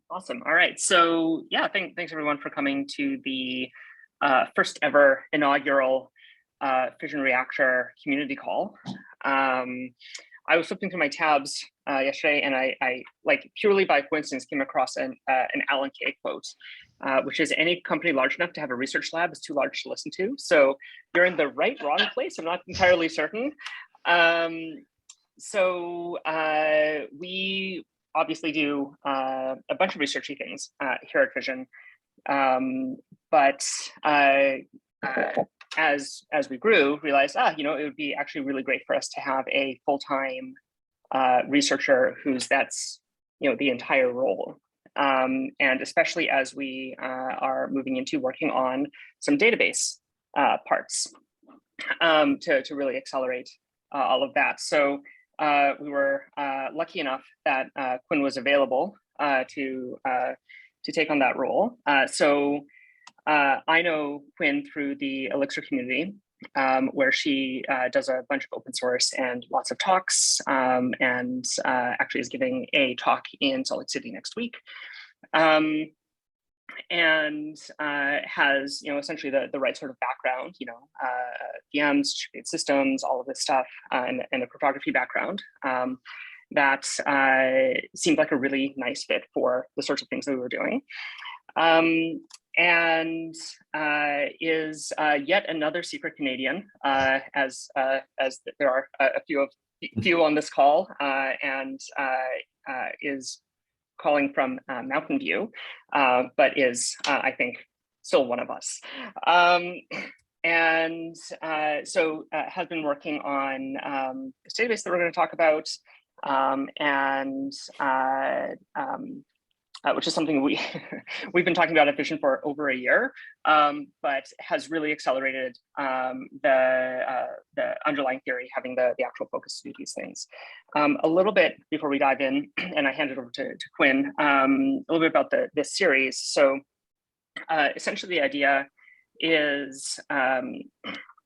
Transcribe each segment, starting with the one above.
Awesome. All right. So yeah, thanks everyone for coming to the first ever inaugural Fission Reactor community call. I was flipping through my tabs yesterday, and I like purely by coincidence came across an Alan Kay quote, which is, "Any company large enough to have a research lab is too large to listen to." So you're in the wrong place. I'm not entirely certain. We obviously do a bunch of researchy things here at Fission, but as we grew, realized it would be actually really great for us to have a full-time researcher that's the entire role, and especially as we are moving into working on some database parts to really accelerate all of that. So we were lucky enough that Quinn was available to take on that role. So I know Quinn through the Elixir community, where she does a bunch of open source and lots of talks, and actually is giving a talk in Salt Lake City next week. And has essentially the right sort of background, VMs, distributed systems, all of this stuff, and a cryptography background that seemed like a really nice fit for the sorts of things that we were doing, and is yet another secret Canadian, as there are a few on this call, and is calling from Mountain View, but is, I think, still one of us. So has been working on this database that we're going to talk about, which is something we've been talking about at Fission for over a year, but has really accelerated the underlying theory, having the actual focus to do these things. A little bit before we dive in, and I hand it over to Quinn, a little bit about this series. So essentially the idea is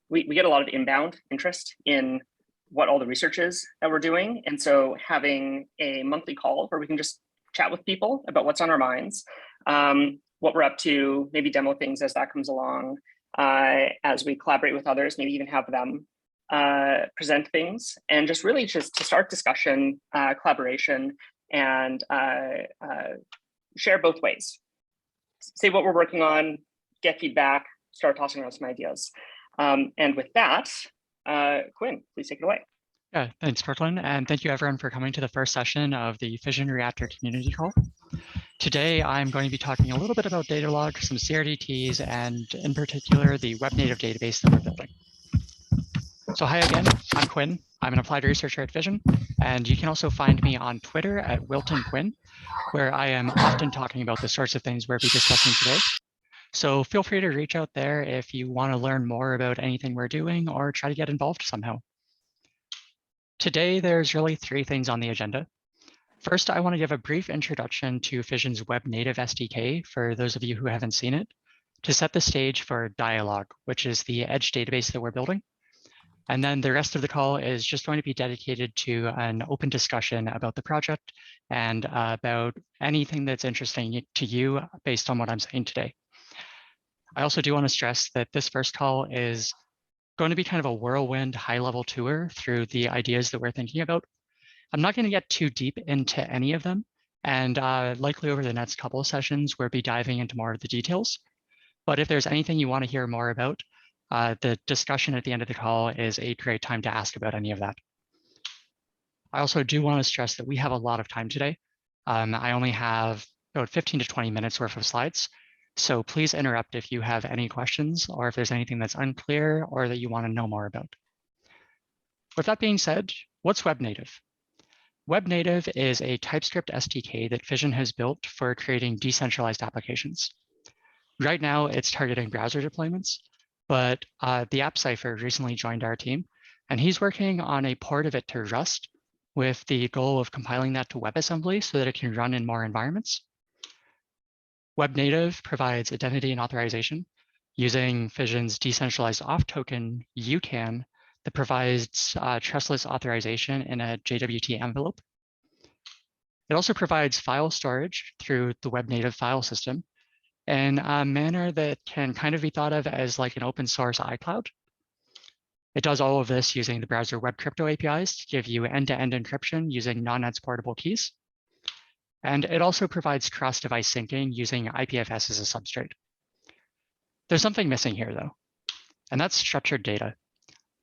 we get a lot of inbound interest in what all the research is that we're doing. And so having a monthly call where we can just chat with people about what's on our minds, what we're up to, maybe demo things as that comes along, as we collaborate with others, maybe even have them present things, and just really just to start discussion, collaboration, and share both ways. Say what we're working on, get feedback, start tossing around some ideas. And with that, Quinn, please take it away. Yeah, thanks, Brooklyn. And thank you everyone for coming to the first session of the Fission Reactor community call. Today, I'm going to be talking a little bit about data log, some CRDTs, and in particular, the web native database that we're building. So hi again, I'm Quinn. I'm an applied researcher at Fission, and you can also find me on Twitter at WiltonQuinn, where I am often talking about the sorts of things we'll be discussing today. So feel free to reach out there if you want to learn more about anything we're doing or try to get involved somehow. Today, there's really three things on the agenda. First, I want to give a brief introduction to Fission's web native SDK for those of you who haven't seen it, to set the stage for Dialog, which is the edge database that we're building. And then the rest of the call is just going to be dedicated to an open discussion about the project and about anything that's interesting to you based on what I'm saying today. I also do want to stress that this first call is going to be kind of a whirlwind high-level tour through the ideas that we're thinking about. I'm not going to get too deep into any of them, and likely over the next couple of sessions, we'll be diving into more of the details. But if there's anything you want to hear more about, the discussion at the end of the call is a great time to ask about any of that. I also do want to stress that we have a lot of time today. I only have about 15 to 20 minutes worth of slides. So please interrupt if you have any questions or if there's anything that's unclear or that you want to know more about. With that being said, what's web native? Web native is a TypeScript SDK that Fission has built for creating decentralized applications. Right now, it's targeting browser deployments, but the app Cypher recently joined our team, and he's working on a port of it to Rust with the goal of compiling that to WebAssembly so that it can run in more environments. Web native provides identity and authorization using Fission's decentralized auth token, UCAN, that provides trustless authorization in a JWT envelope. It also provides file storage through the web native file system in a manner that can kind of be thought of as like an open source iCloud. It does all of this using the browser web crypto APIs to give you end-to-end encryption using non-exportable keys. And it also provides cross-device syncing using IPFS as a substrate. There's something missing here though, and that's structured data.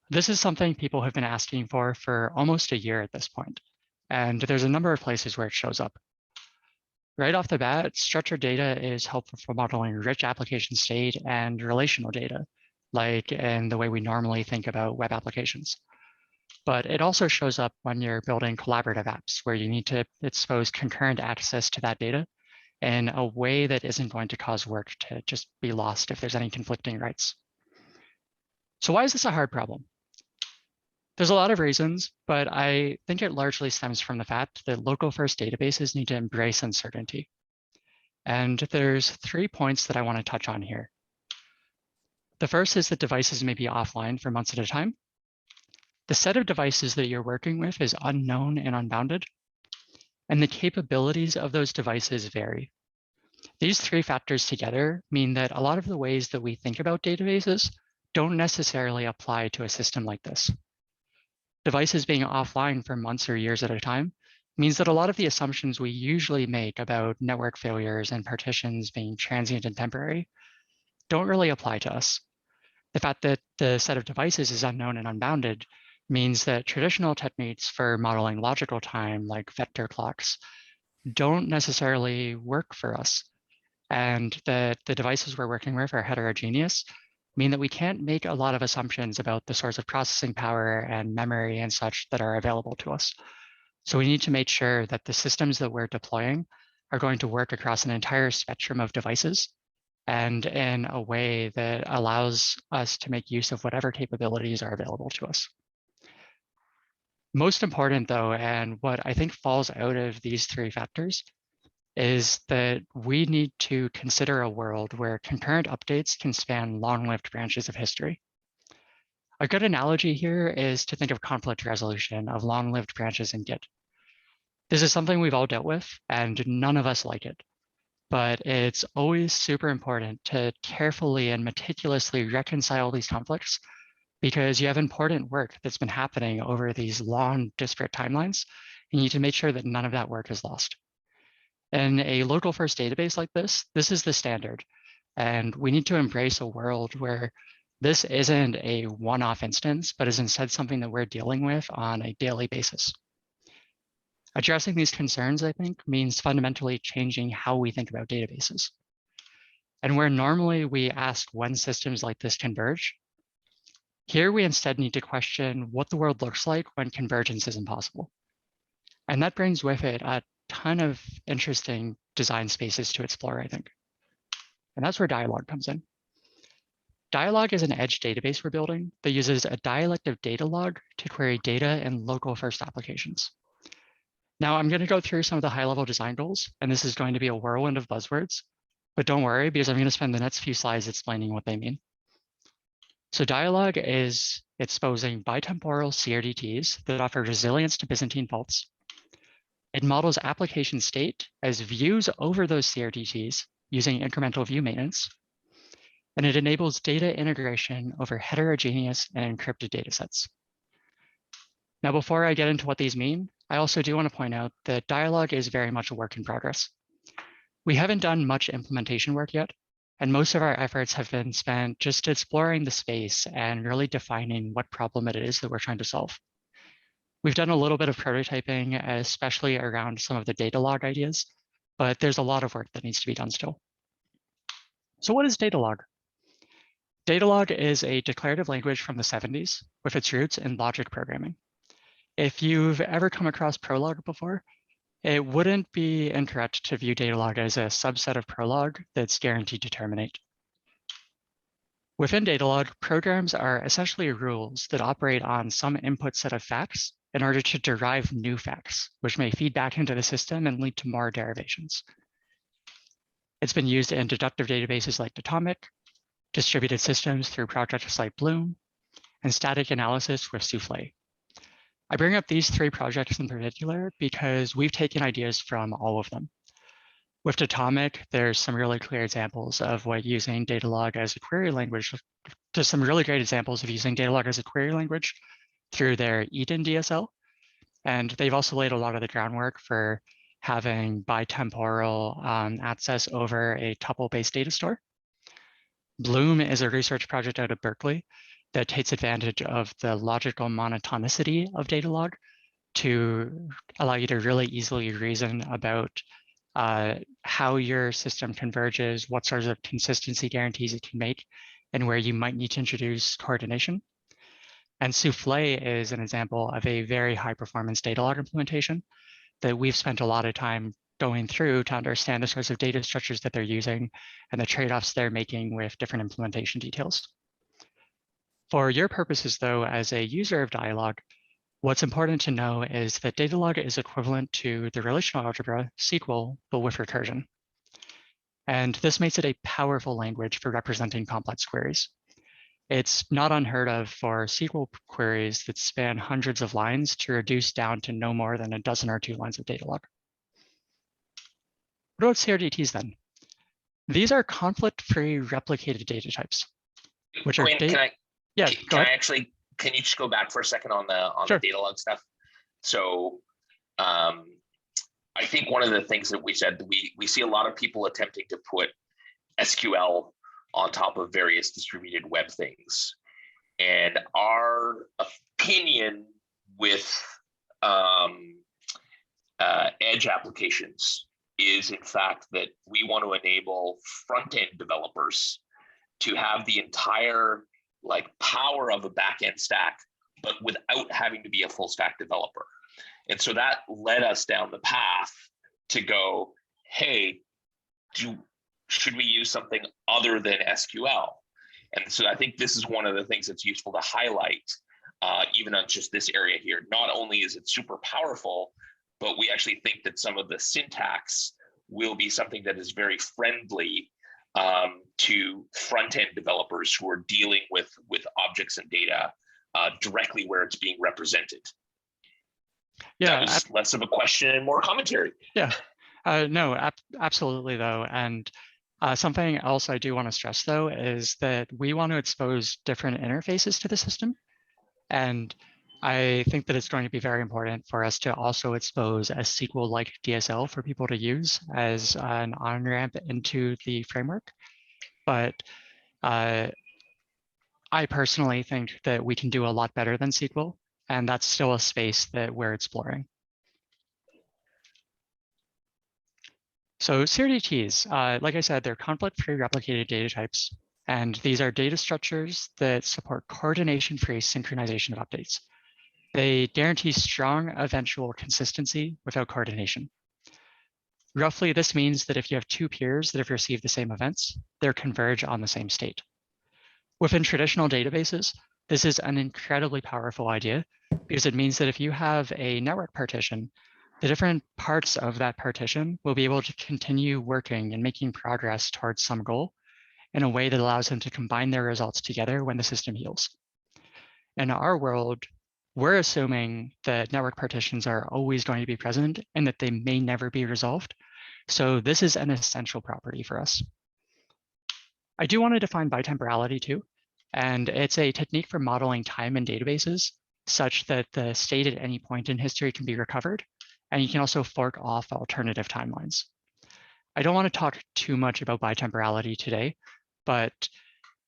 This is something people have been asking for almost a year at this point. And there's a number of places where it shows up. Right off the bat, structured data is helpful for modeling rich application state and relational data, like in the way we normally think about web applications. But it also shows up when you're building collaborative apps where you need to expose concurrent access to that data in a way that isn't going to cause work to just be lost if there's any conflicting rights. So why is this a hard problem? There's a lot of reasons, but I think it largely stems from the fact that local first databases need to embrace uncertainty. And there's 3 points that I want to touch on here. The first is that devices may be offline for months at a time. The set of devices that you're working with is unknown and unbounded, and the capabilities of those devices vary. These 3 factors together mean that a lot of the ways that we think about databases don't necessarily apply to a system like this. Devices being offline for months or years at a time means that a lot of the assumptions we usually make about network failures and partitions being transient and temporary don't really apply to us. The fact that the set of devices is unknown and unbounded means that traditional techniques for modeling logical time, like vector clocks, don't necessarily work for us. And that the devices we're working with are heterogeneous, mean that we can't make a lot of assumptions about the sorts of processing power and memory and such that are available to us. So we need to make sure that the systems that we're deploying are going to work across an entire spectrum of devices and in a way that allows us to make use of whatever capabilities are available to us. Most important though, and what I think falls out of these 3 factors, is that we need to consider a world where concurrent updates can span long-lived branches of history. A good analogy here is to think of conflict resolution of long-lived branches in Git. This is something we've all dealt with, and none of us like it. But it's always super important to carefully and meticulously reconcile these conflicts because you have important work that's been happening over these long, disparate timelines, and you need to make sure that none of that work is lost. In a local first database like this is the standard. And we need to embrace a world where this isn't a one-off instance, but is instead something that we're dealing with on a daily basis. Addressing these concerns, I think, means fundamentally changing how we think about databases. And where normally we ask when systems like this converge, here we instead need to question what the world looks like when convergence is impossible. And that brings with it a ton of interesting design spaces to explore, I think. And that's where dialogue comes in. Dialogue is an edge database we're building that uses a dialect of data log to query data in local first applications. Now I'm going to go through some of the high-level design goals, and this is going to be a whirlwind of buzzwords, but don't worry because I'm going to spend the next few slides explaining what they mean. So dialogue is exposing bitemporal CRDTs that offer resilience to Byzantine faults. It models application state as views over those CRDTs using incremental view maintenance. And it enables data integration over heterogeneous and encrypted datasets. Now, before I get into what these mean, I also do want to point out that dialogue is very much a work in progress. We haven't done much implementation work yet, and most of our efforts have been spent just exploring the space and really defining what problem it is that we're trying to solve. We've done a little bit of prototyping, especially around some of the data log ideas, but there's a lot of work that needs to be done still. So what is data log? Data log is a declarative language from the 70s with its roots in logic programming. If you've ever come across Prolog before, it wouldn't be incorrect to view data log as a subset of Prolog that's guaranteed to terminate. Within data log, programs are essentially rules that operate on some input set of facts in order to derive new facts, which may feed back into the system and lead to more derivations. It's been used in deductive databases like Datomic, distributed systems through projects like Bloom, and static analysis with Souffle. I bring up these 3 projects in particular because we've taken ideas from all of them. With Datomic, there's some really clear examples of what using Datalog as a query language, just some really great examples of using Datalog as a query language through their Eden DSL. And they've also laid a lot of the groundwork for having bitemporal access over a tuple-based data store. Bloom is a research project out of Berkeley that takes advantage of the logical monotonicity of Datalog to allow you to really easily reason about how your system converges, what sorts of consistency guarantees it can make, and where you might need to introduce coordination. And Souffle is an example of a very high performance Datalog implementation that we've spent a lot of time going through to understand the sorts of data structures that they're using and the trade-offs they're making with different implementation details. For your purposes, though, as a user of Dialog, what's important to know is that Datalog is equivalent to the relational algebra SQL, but with recursion. And this makes it a powerful language for representing complex queries. It's not unheard of for SQL queries that span hundreds of lines to reduce down to no more than a dozen or 2 lines of Datalog. What about CRDTs then? These are conflict-free replicated data types, which Quinn, are can you just go back for a second on the Sure. Datalog stuff? So I think one of the things that we said, we see a lot of people attempting to put SQL on top of various distributed web things. And our opinion with edge applications is in fact that we want to enable front-end developers to have the entire power of a back-end stack, but without having to be a full stack developer. And so that led us down the path to go, hey, should we use something other than SQL? And so I think this is one of the things that's useful to highlight, even on just this area here. Not only is it super powerful, but we actually think that some of the syntax will be something that is very friendly to front-end developers who are dealing with objects and data directly where it's being represented. Yeah, that was less of a question and more commentary. Yeah, no, absolutely though. And something else I do want to stress though is that we want to expose different interfaces to the system. And I think that it's going to be very important for us to also expose a SQL-like DSL for people to use as an on-ramp into the framework. But I personally think that we can do a lot better than SQL, and that's still a space that we're exploring. So CRDTs, like I said, they're conflict-free replicated data types, and these are data structures that support coordination-free synchronization of updates. They guarantee strong eventual consistency without coordination. Roughly, this means that if you have 2 peers that have received the same events, they'll converge on the same state. Within traditional databases, this is an incredibly powerful idea because it means that if you have a network partition, the different parts of that partition will be able to continue working and making progress towards some goal in a way that allows them to combine their results together when the system heals. In our world, we're assuming that network partitions are always going to be present and that they may never be resolved. So this is an essential property for us. I do want to define bitemporality too, and it's a technique for modeling time in databases such that the state at any point in history can be recovered, and you can also fork off alternative timelines. I don't want to talk too much about bitemporality today, but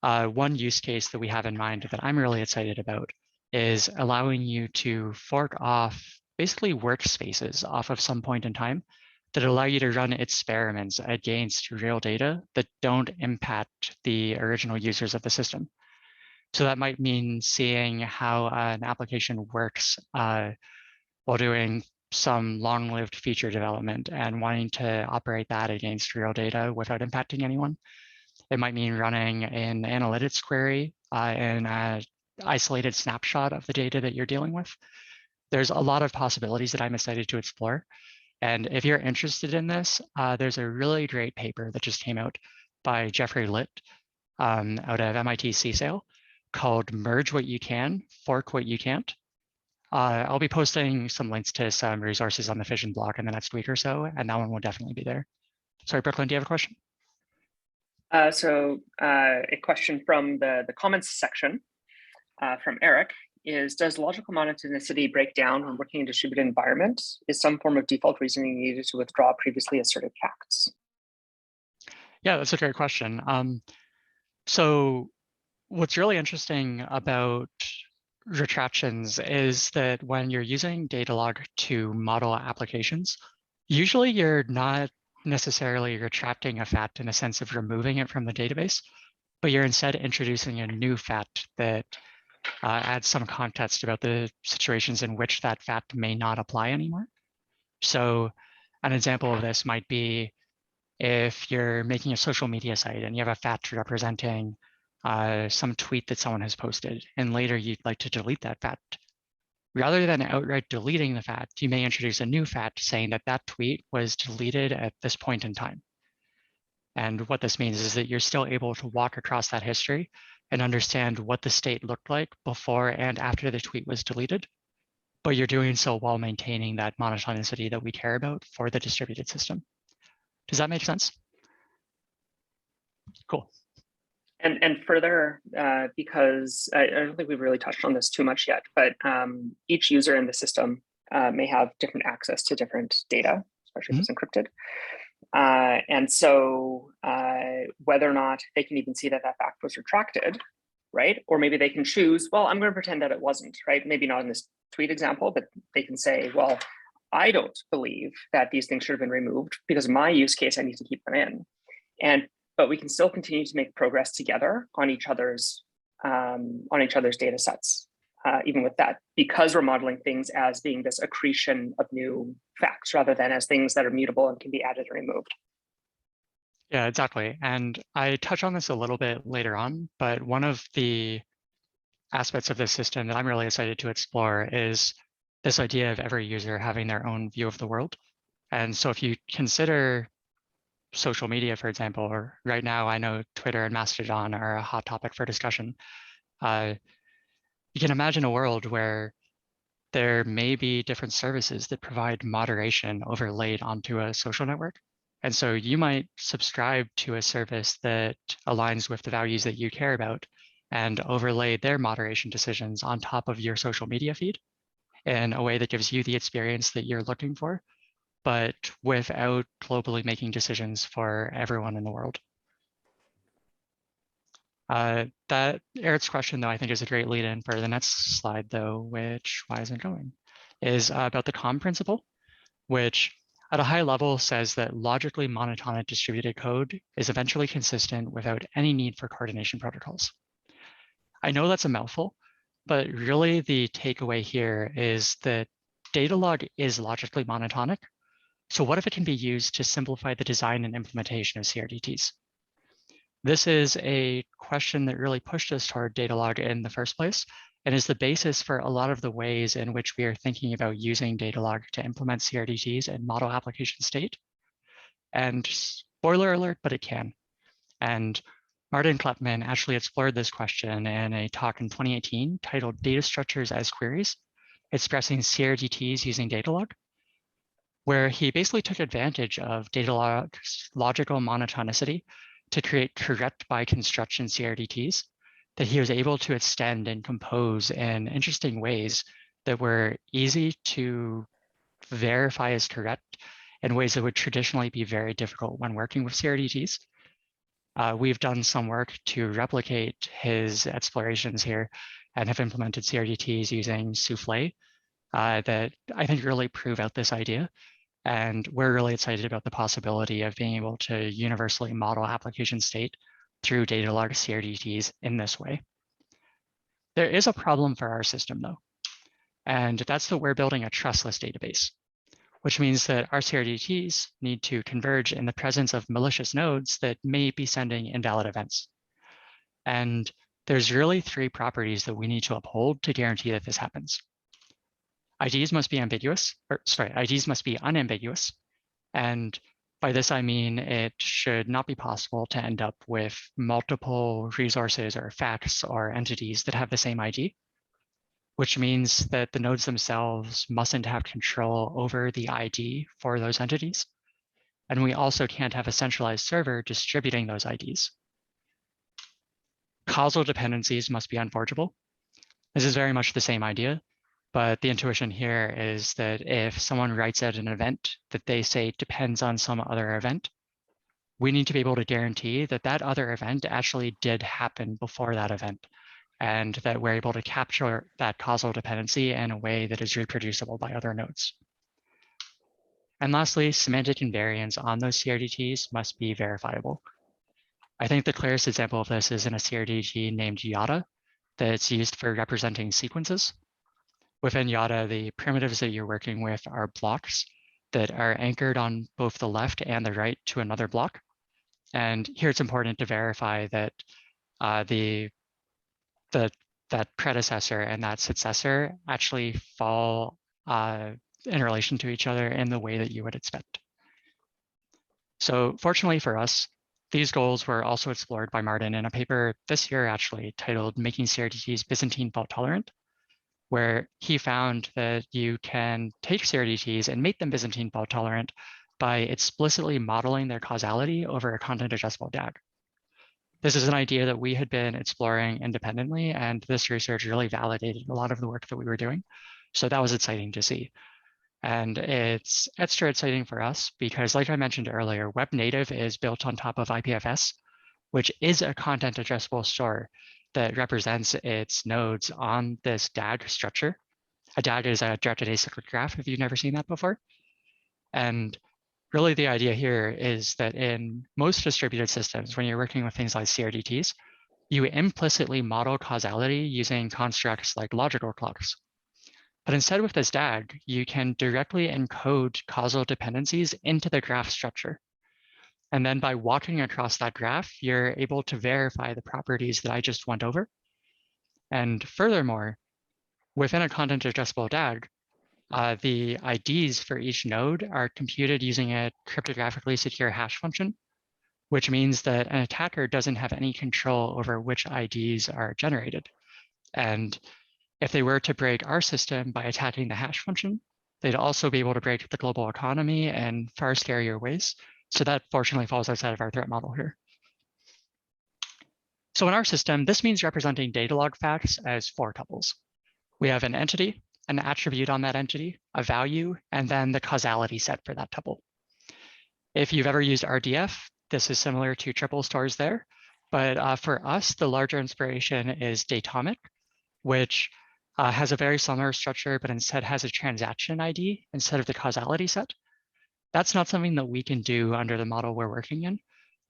one use case that we have in mind that I'm really excited about is allowing you to fork off basically workspaces off of some point in time that allow you to run experiments against real data that don't impact the original users of the system. So that might mean seeing how an application works while doing some long-lived feature development and wanting to operate that against real data without impacting anyone. It might mean running an analytics query in an isolated snapshot of the data that you're dealing with. There's a lot of possibilities that I'm excited to explore. And if you're interested in this, there's a really great paper that just came out by Jeffrey Litt out of MIT CSAIL called Merge What You Can, Fork What You Can't. I'll be posting some links to some resources on the Fission blog in the next week or so, and that one will definitely be there. Sorry, Brooklyn, do you have a question? A question from the comments section from Eric is, does logical monotonicity break down when working in a distributed environment? Is some form of default reasoning needed to withdraw previously asserted facts? Yeah, that's a great question. So what's really interesting about retractions is that when you're using data log to model applications, usually you're not necessarily retracting a fact in the sense of removing it from the database, but you're instead introducing a new fact that adds some context about the situations in which that fact may not apply anymore. So an example of this might be if you're making a social media site and you have a fact representing some tweet that someone has posted, and later you'd like to delete that fact. Rather than outright deleting the fact, you may introduce a new fact saying that that tweet was deleted at this point in time. And what this means is that you're still able to walk across that history and understand what the state looked like before and after the tweet was deleted, but you're doing so while maintaining that monotonicity that we care about for the distributed system. Does that make sense? Cool. And further, because I don't think we've really touched on this too much yet, but each user in the system may have different access to different data, especially if it's encrypted. And so whether or not they can even see that that fact was retracted, right? Or maybe they can choose, well, I'm going to pretend that it wasn't, right? Maybe not in this tweet example, but they can say, well, I don't believe that these things should have been removed because of my use case, I need to keep them in. But we can still continue to make progress together on each other's data sets, even with that, because we're modeling things as being this accretion of new facts rather than as things that are mutable and can be added or removed. Yeah, exactly. And I touch on this a little bit later on, but one of the aspects of this system that I'm really excited to explore is this idea of every user having their own view of the world. And so if you consider social media, for example, or right now I know Twitter and Mastodon are a hot topic for discussion. You can imagine a world where there may be different services that provide moderation overlaid onto a social network. And so you might subscribe to a service that aligns with the values that you care about and overlay their moderation decisions on top of your social media feed in a way that gives you the experience that you're looking for, but without globally making decisions for everyone in the world. That Eric's question, though, I think is a great lead-in for the next slide, though, which, why isn't it going, is about the COM principle, which at a high level says that logically monotonic distributed code is eventually consistent without any need for coordination protocols. I know that's a mouthful, but really the takeaway here is that data log is logically monotonic. So what if it can be used to simplify the design and implementation of CRDTs? This is a question that really pushed us toward data log in the first place and is the basis for a lot of the ways in which we are thinking about using data log to implement CRDTs and model application state. And spoiler alert, but it can. And Martin Kleppmann actually explored this question in a talk in 2018 titled Data Structures as Queries, expressing CRDTs using data log, where he basically took advantage of data log's logical monotonicity to create correct by construction CRDTs that he was able to extend and compose in interesting ways that were easy to verify as correct in ways that would traditionally be very difficult when working with CRDTs. We've done some work to replicate his explorations here and have implemented CRDTs using Souffle that I think really prove out this idea. And we're really excited about the possibility of being able to universally model application state through data log CRDTs in this way. There is a problem for our system though, and that's that we're building a trustless database, which means that our CRDTs need to converge in the presence of malicious nodes that may be sending invalid events. And there's really three properties that we need to uphold to guarantee that this happens. IDs must be IDs must be unambiguous. And by this, I mean, it should not be possible to end up with multiple resources or facts or entities that have the same ID. which means that the nodes themselves mustn't have control over the ID for those entities. And we also can't have a centralized server distributing those IDs. Causal dependencies must be unforgeable. This is very much the same idea, but the intuition here is that if someone writes out an event that they say depends on some other event, we need to be able to guarantee that that other event actually did happen before that event, and that we're able to capture that causal dependency in a way that is reproducible by other nodes. And lastly, semantic invariance on those CRDTs must be verifiable. I think the clearest example of this is in a CRDT named YADA that's used for representing sequences. Within YADA, the primitives that you're working with are blocks that are anchored on both the left and the right to another block. And here it's important to verify that that predecessor and that successor actually fall in relation to each other in the way that you would expect. So fortunately for us, these goals were also explored by Martin in a paper this year actually titled Making CRDTs Byzantine Fault Tolerant, where he found that you can take CRDTs and make them Byzantine fault tolerant by explicitly modeling their causality over a content adjustable DAG. This is an idea that we had been exploring independently, and this research really validated a lot of the work that we were doing. So that was exciting to see. And it's extra exciting for us because, like I mentioned earlier, Web Native is built on top of IPFS, which is a content adjustable store that represents its nodes on this DAG structure. A DAG is a directed acyclic graph, if you've never seen that before. And really the idea here is that in most distributed systems, when you're working with things like CRDTs, you implicitly model causality using constructs like logical clocks. But instead with this DAG, you can directly encode causal dependencies into the graph structure. And then by walking across that graph, you're able to verify the properties that I just went over. And furthermore, within a content adjustable DAG, the IDs for each node are computed using a cryptographically secure hash function, which means that an attacker doesn't have any control over which IDs are generated. And if they were to break our system by attacking the hash function, they'd also be able to break the global economy in far scarier ways. So that fortunately falls outside of our threat model here. So in our system, this means representing data log facts as 4 tuples. We have an entity, an attribute on that entity, a value, and then the causality set for that tuple. If you've ever used RDF, this is similar to triple stores there. But for us, the larger inspiration is Datomic, which has a very similar structure, but instead has a transaction ID instead of the causality set. That's not something that we can do under the model we're working in,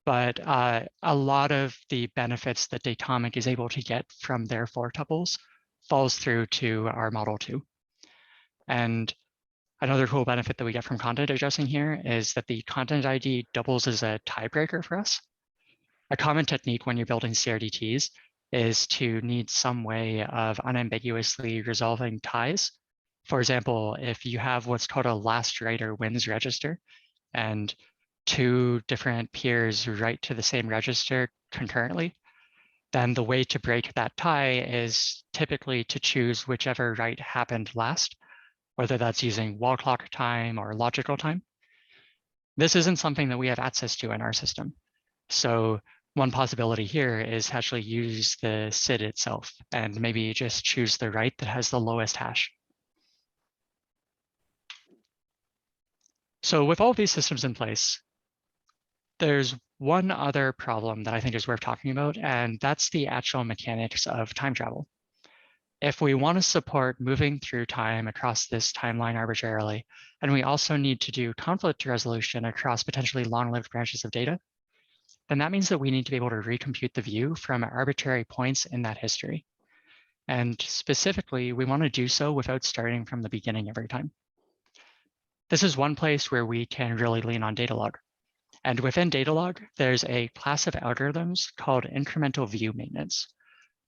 but a lot of the benefits that Datomic is able to get from their 4 tuples falls through to our model too. And another cool benefit that we get from content adjusting here is that the content ID doubles as a tiebreaker for us. A common technique when you're building CRDTs is to need some way of unambiguously resolving ties. For example, if you have what's called a last writer wins register, and 2 different peers write to the same register concurrently, then the way to break that tie is typically to choose whichever write happened last, whether that's using wall clock time or logical time. This isn't something that we have access to in our system. So one possibility here is to actually use the SID itself and maybe just choose the write that has the lowest hash. So with all of these systems in place, there's one other problem that I think is worth talking about, and that's the actual mechanics of time travel. If we want to support moving through time across this timeline arbitrarily, and we also need to do conflict resolution across potentially long-lived branches of data, then that means that we need to be able to recompute the view from arbitrary points in that history. And specifically, we want to do so without starting from the beginning every time. This is one place where we can really lean on data log. And within data log, there's a class of algorithms called incremental view maintenance,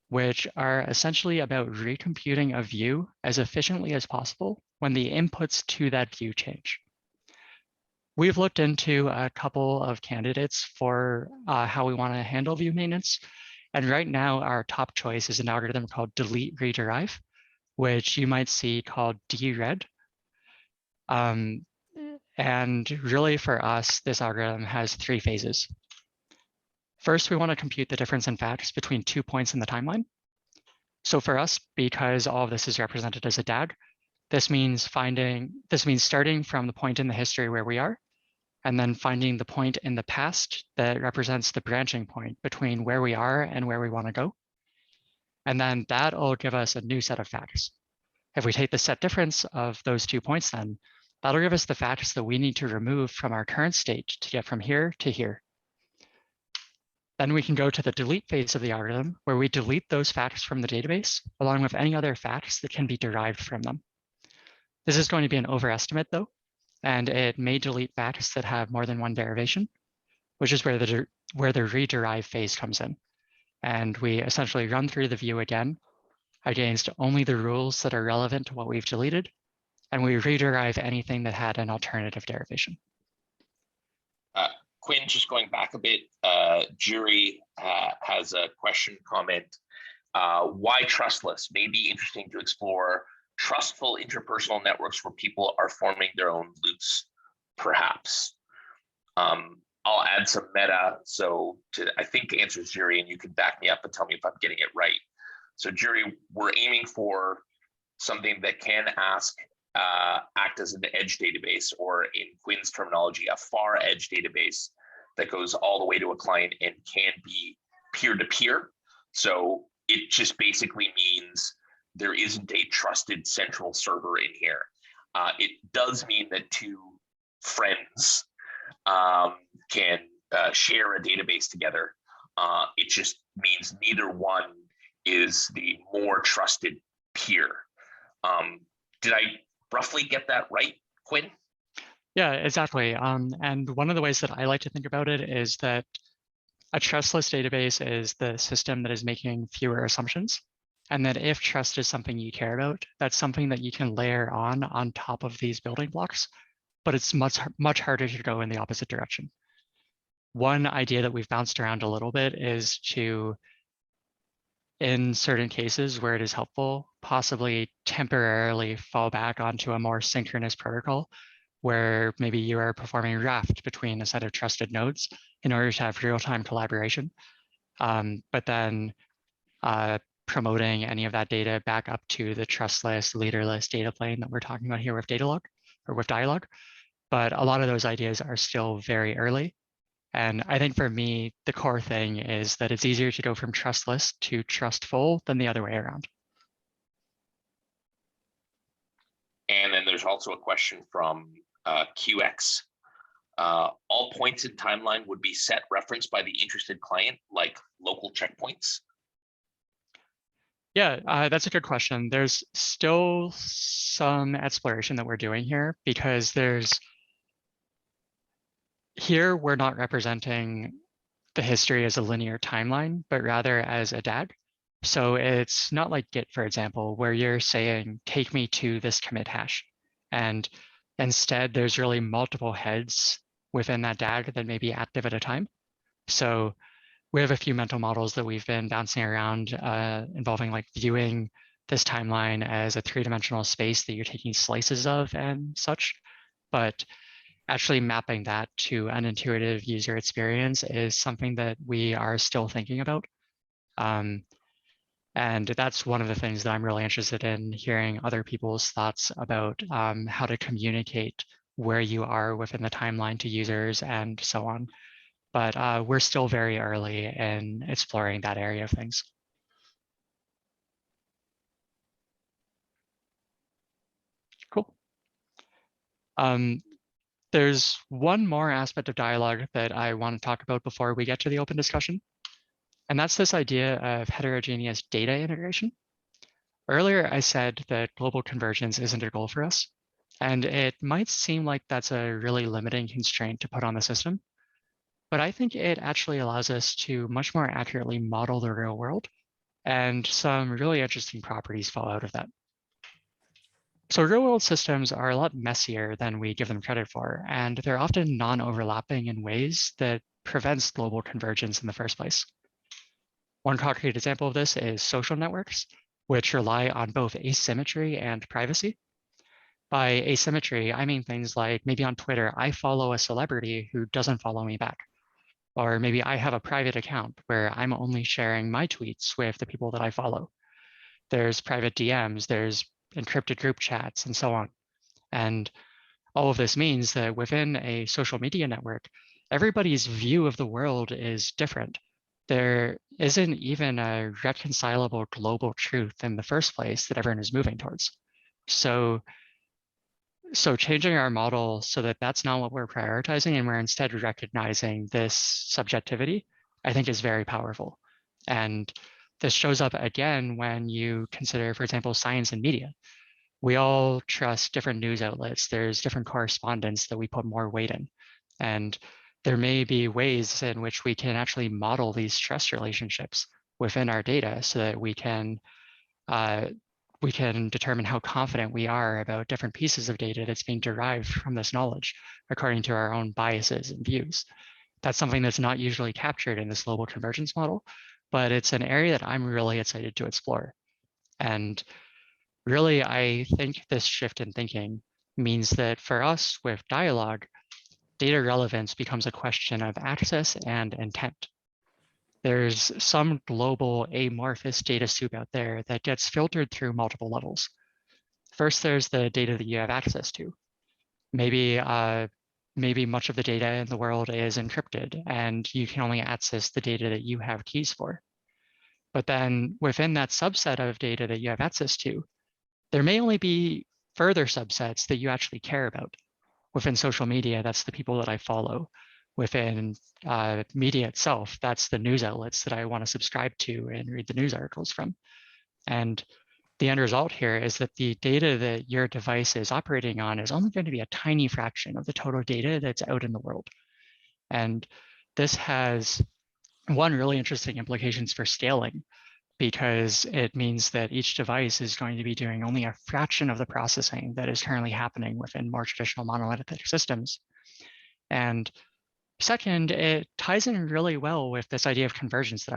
which are essentially about recomputing a view as efficiently as possible when the inputs to that view change. We've looked into a couple of candidates for how we want to handle view maintenance. And right now, our top choice is an algorithm called delete rederive, which you might see called dred. And really for us, this algorithm has 3 phases. First, we want to compute the difference in facts between 2 points in the timeline. So for us, because all of this is represented as a DAG, this means starting from the point in the history where we are, and then finding the point in the past that represents the branching point between where we are and where we want to go. And then that'll give us a new set of facts. If we take the set difference of those 2 points, then that'll give us the facts that we need to remove from our current state to get from here to here. Then we can go to the delete phase of the algorithm, where we delete those facts from the database, along with any other facts that can be derived from them. This is going to be an overestimate, though, and it may delete facts that have more than one derivation, which is where the rederive phase comes in. And we essentially run through the view again against only the rules that are relevant to what we've deleted, and we rederive anything that had an alternative derivation. Quinn, just going back a bit, Jury has a question, comment. Why trustless? May be interesting to explore trustful interpersonal networks where people are forming their own loops, perhaps. I'll add some meta. So I think to answer Jury, and you can back me up and tell me if I'm getting it right. So Jury, we're aiming for something that can act as an edge database, or in Quinn's terminology, a far edge database that goes all the way to a client and can be peer-to-peer. So it just basically means there isn't a trusted central server in here. It does mean that 2 friends can share a database together. It just means neither one is the more trusted peer. Did I roughly get that right, Quinn? Yeah, exactly. And one of the ways that I like to think about it is that a trustless database is the system that is making fewer assumptions. And that if trust is something you care about, that's something that you can layer on top of these building blocks, but it's much harder to go in the opposite direction. One idea that we've bounced around a little bit is to, in certain cases where it is helpful, possibly temporarily fall back onto a more synchronous protocol, where maybe you are performing raft between a set of trusted nodes in order to have real-time collaboration, but then promoting any of that data back up to the trustless, leaderless data plane that we're talking about here with Datalog or with Dialog. But a lot of those ideas are still very early. And I think for me, the core thing is that it's easier to go from trustless to trustful than the other way around. And then there's also a question from QX. All points in timeline would be set referenced by the interested client, like local checkpoints? Yeah, that's a good question. There's still some exploration that we're doing here, because here we're not representing the history as a linear timeline, but rather as a DAG. So it's not like Git, for example, where you're saying, take me to this commit hash. And instead, there's really multiple heads within that DAG that may be active at a time. So we have a few mental models that we've been bouncing around involving like viewing this timeline as a 3-dimensional space that you're taking slices of and such. But actually mapping that to an intuitive user experience is something that we are still thinking about. And that's one of the things that I'm really interested in hearing other people's thoughts about how to communicate where you are within the timeline to users and so on. But we're still very early in exploring that area of things. Cool. There's one more aspect of dialogue that I want to talk about before we get to the open discussion. And that's this idea of heterogeneous data integration. Earlier, I said that global convergence isn't a goal for us. And it might seem like that's a really limiting constraint to put on the system. But I think it actually allows us to much more accurately model the real world. And some really interesting properties fall out of that. So real world systems are a lot messier than we give them credit for, and they're often non-overlapping in ways that prevents global convergence in the first place. One concrete example of this is social networks. which rely on both asymmetry and privacy. By asymmetry, I mean things like maybe on Twitter, I follow a celebrity who doesn't follow me back. Or maybe I have a private account where I'm only sharing my tweets with the people that I follow. There's private DMs, there's encrypted group chats, and so on. And all of this means that within a social media network, everybody's view of the world is different. There isn't even a reconcilable global truth in the first place that everyone is moving towards. So changing our model so that that's not what we're prioritizing and we're instead recognizing this subjectivity, I think is very powerful. And this shows up again when you consider, for example, science and media. We all trust different news outlets. There's different correspondence that we put more weight in. And there may be ways in which we can actually model these trust relationships within our data so that we can determine how confident we are about different pieces of data that's being derived from this knowledge according to our own biases and views. That's something that's not usually captured in this global convergence model, but it's an area that I'm really excited to explore. And really, I think this shift in thinking means that for us with dialogue, data relevance becomes a question of access and intent. There's some global amorphous data soup out there that gets filtered through multiple levels. First, there's the data that you have access to. Maybe much of the data in the world is encrypted and you can only access the data that you have keys for. But then within that subset of data that you have access to, there may only be further subsets that you actually care about. Within social media, that's the people that I follow. Within media itself, that's the news outlets that I want to subscribe to and read the news articles from. And the end result here is that the data that your device is operating on is only going to be a tiny fraction of the total data that's out in the world. And this has one really interesting implications for scaling, because it means that each device is going to be doing only a fraction of the processing that is currently happening within more traditional monolithic systems. And second, it ties in really well with this idea of convergence that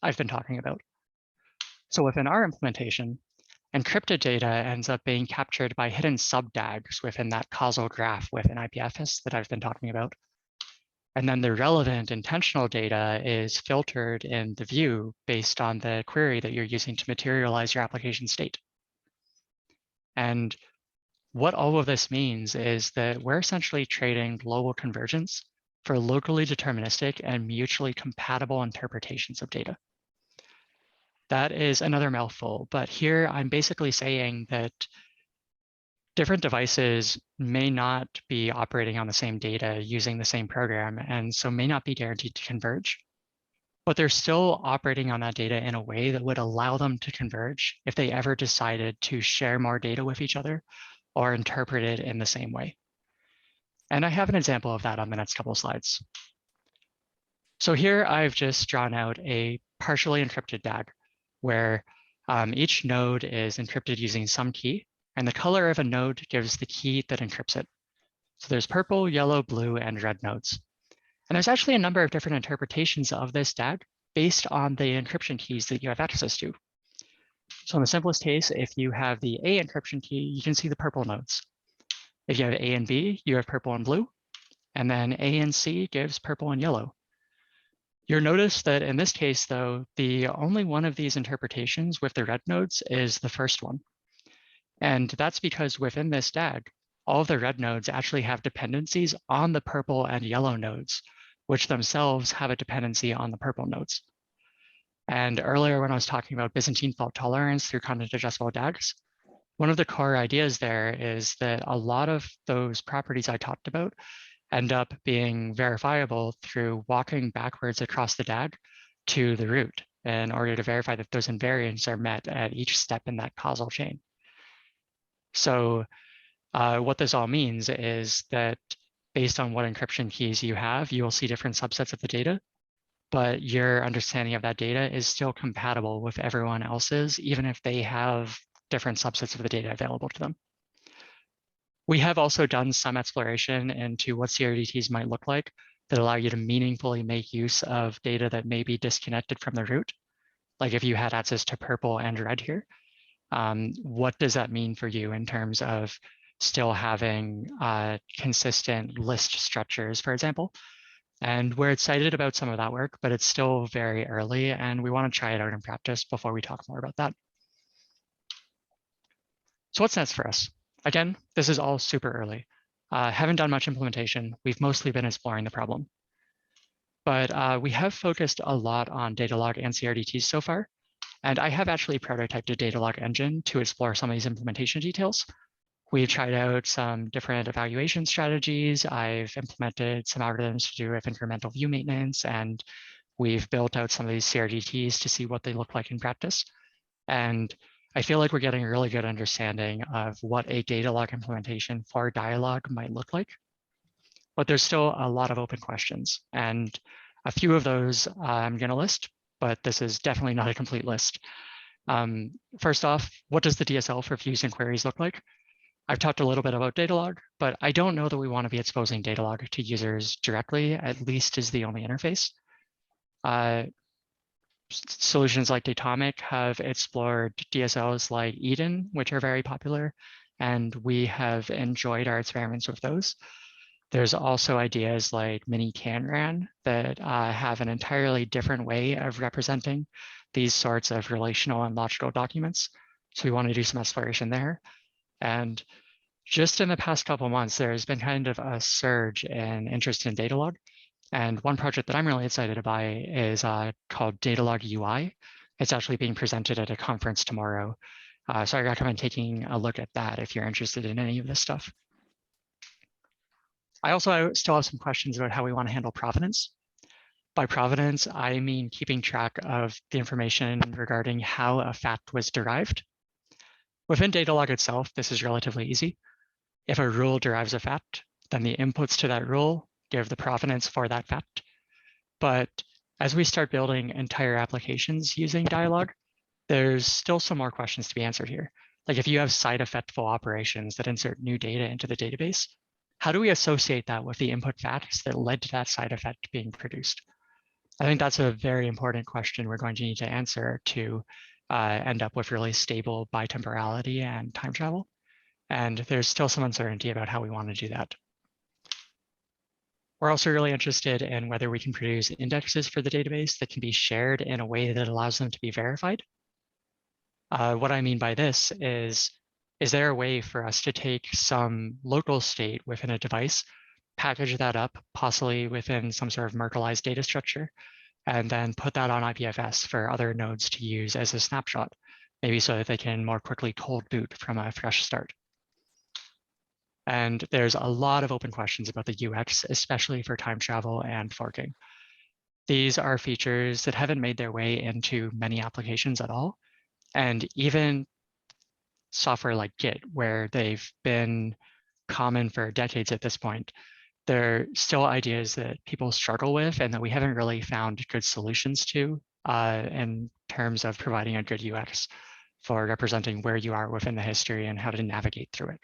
I've been talking about. So within our implementation, encrypted data ends up being captured by hidden sub-DAGs within that causal graph within IPFS that I've been talking about. And then the relevant intentional data is filtered in the view based on the query that you're using to materialize your application state. And what all of this means is that we're essentially trading global convergence for locally deterministic and mutually compatible interpretations of data. That is another mouthful, but here I'm basically saying that different devices may not be operating on the same data using the same program, and so may not be guaranteed to converge, but they're still operating on that data in a way that would allow them to converge if they ever decided to share more data with each other or interpret it in the same way. And I have an example of that on the next couple of slides. So here I've just drawn out a partially encrypted DAG where each node is encrypted using some key, and the color of a node gives the key that encrypts it. So there's purple, yellow, blue, and red nodes. And there's actually a number of different interpretations of this DAG based on the encryption keys that you have access to. So in the simplest case, if you have the A encryption key, you can see the purple nodes. If you have A and B, you have purple and blue, and then A and C gives purple and yellow. You'll notice that in this case, though, the only one of these interpretations with the red nodes is the first one. And that's because within this DAG, all of the red nodes actually have dependencies on the purple and yellow nodes, which themselves have a dependency on the purple nodes. And earlier when I was talking about Byzantine fault tolerance through content adjustable DAGs, one of the core ideas there is that a lot of those properties I talked about end up being verifiable through walking backwards across the DAG to the root in order to verify that those invariants are met at each step in that causal chain. So what this all means is that based on what encryption keys you have, you will see different subsets of the data, but your understanding of that data is still compatible with everyone else's, even if they have different subsets of the data available to them. We have also done some exploration into what CRDTs might look like that allow you to meaningfully make use of data that may be disconnected from the root. Like if you had access to purple and red here, What does that mean for you in terms of still having consistent list structures, for example? And we're excited about some of that work, but it's still very early and we want to try it out in practice before we talk more about that. So what's next for us? Again, this is all super early. Haven't done much implementation. We've mostly been exploring the problem. But we have focused a lot on data log and CRDTs so far. And I have actually prototyped a data log engine to explore some of these implementation details. We've tried out some different evaluation strategies. I've implemented some algorithms to do with incremental view maintenance, and we've built out some of these CRDTs to see what they look like in practice. And I feel like we're getting a really good understanding of what a data log implementation for dialogue might look like. But there's still a lot of open questions, and a few of those I'm going to list, but this is definitely not a complete list. First off, what does the DSL for views and queries look like? I've talked a little bit about data log, but I don't know that we want to be exposing data log to users directly, at least as the only interface. Solutions like Datomic have explored DSLs like Eden, which are very popular, and we have enjoyed our experiments with those. There's also ideas like Mini CanRAN that have an entirely different way of representing these sorts of relational and logical documents. So we want to do some exploration there. And just in the past couple of months, there's been kind of a surge in interest in data log. And one project that I'm really excited by is called Data Log UI. It's actually being presented at a conference tomorrow. So I recommend taking a look at that if you're interested in any of this stuff. I also still have some questions about how we want to handle provenance. By provenance, I mean keeping track of the information regarding how a fact was derived. Within data log itself, this is relatively easy. If a rule derives a fact, then the inputs to that rule give the provenance for that fact. But as we start building entire applications using dialogue, there's still some more questions to be answered here. Like if you have side effectful operations that insert new data into the database, how do we associate that with the input facts that led to that side effect being produced? I think that's a very important question we're going to need to answer to end up with really stable bitemporality and time travel. And there's still some uncertainty about how we want to do that. We're also really interested in whether we can produce indexes for the database that can be shared in a way that allows them to be verified. What I mean by this is there a way for us to take some local state within a device, package that up, possibly within some sort of Merkleized data structure, and then put that on IPFS for other nodes to use as a snapshot, maybe so that they can more quickly cold boot from a fresh start. And there's a lot of open questions about the UX, especially for time travel and forking. These are features that haven't made their way into many applications at all. And even software like Git, where they've been common for decades at this point, there are still ideas that people struggle with and that we haven't really found good solutions to in terms of providing a good UX for representing where you are within the history and how to navigate through it.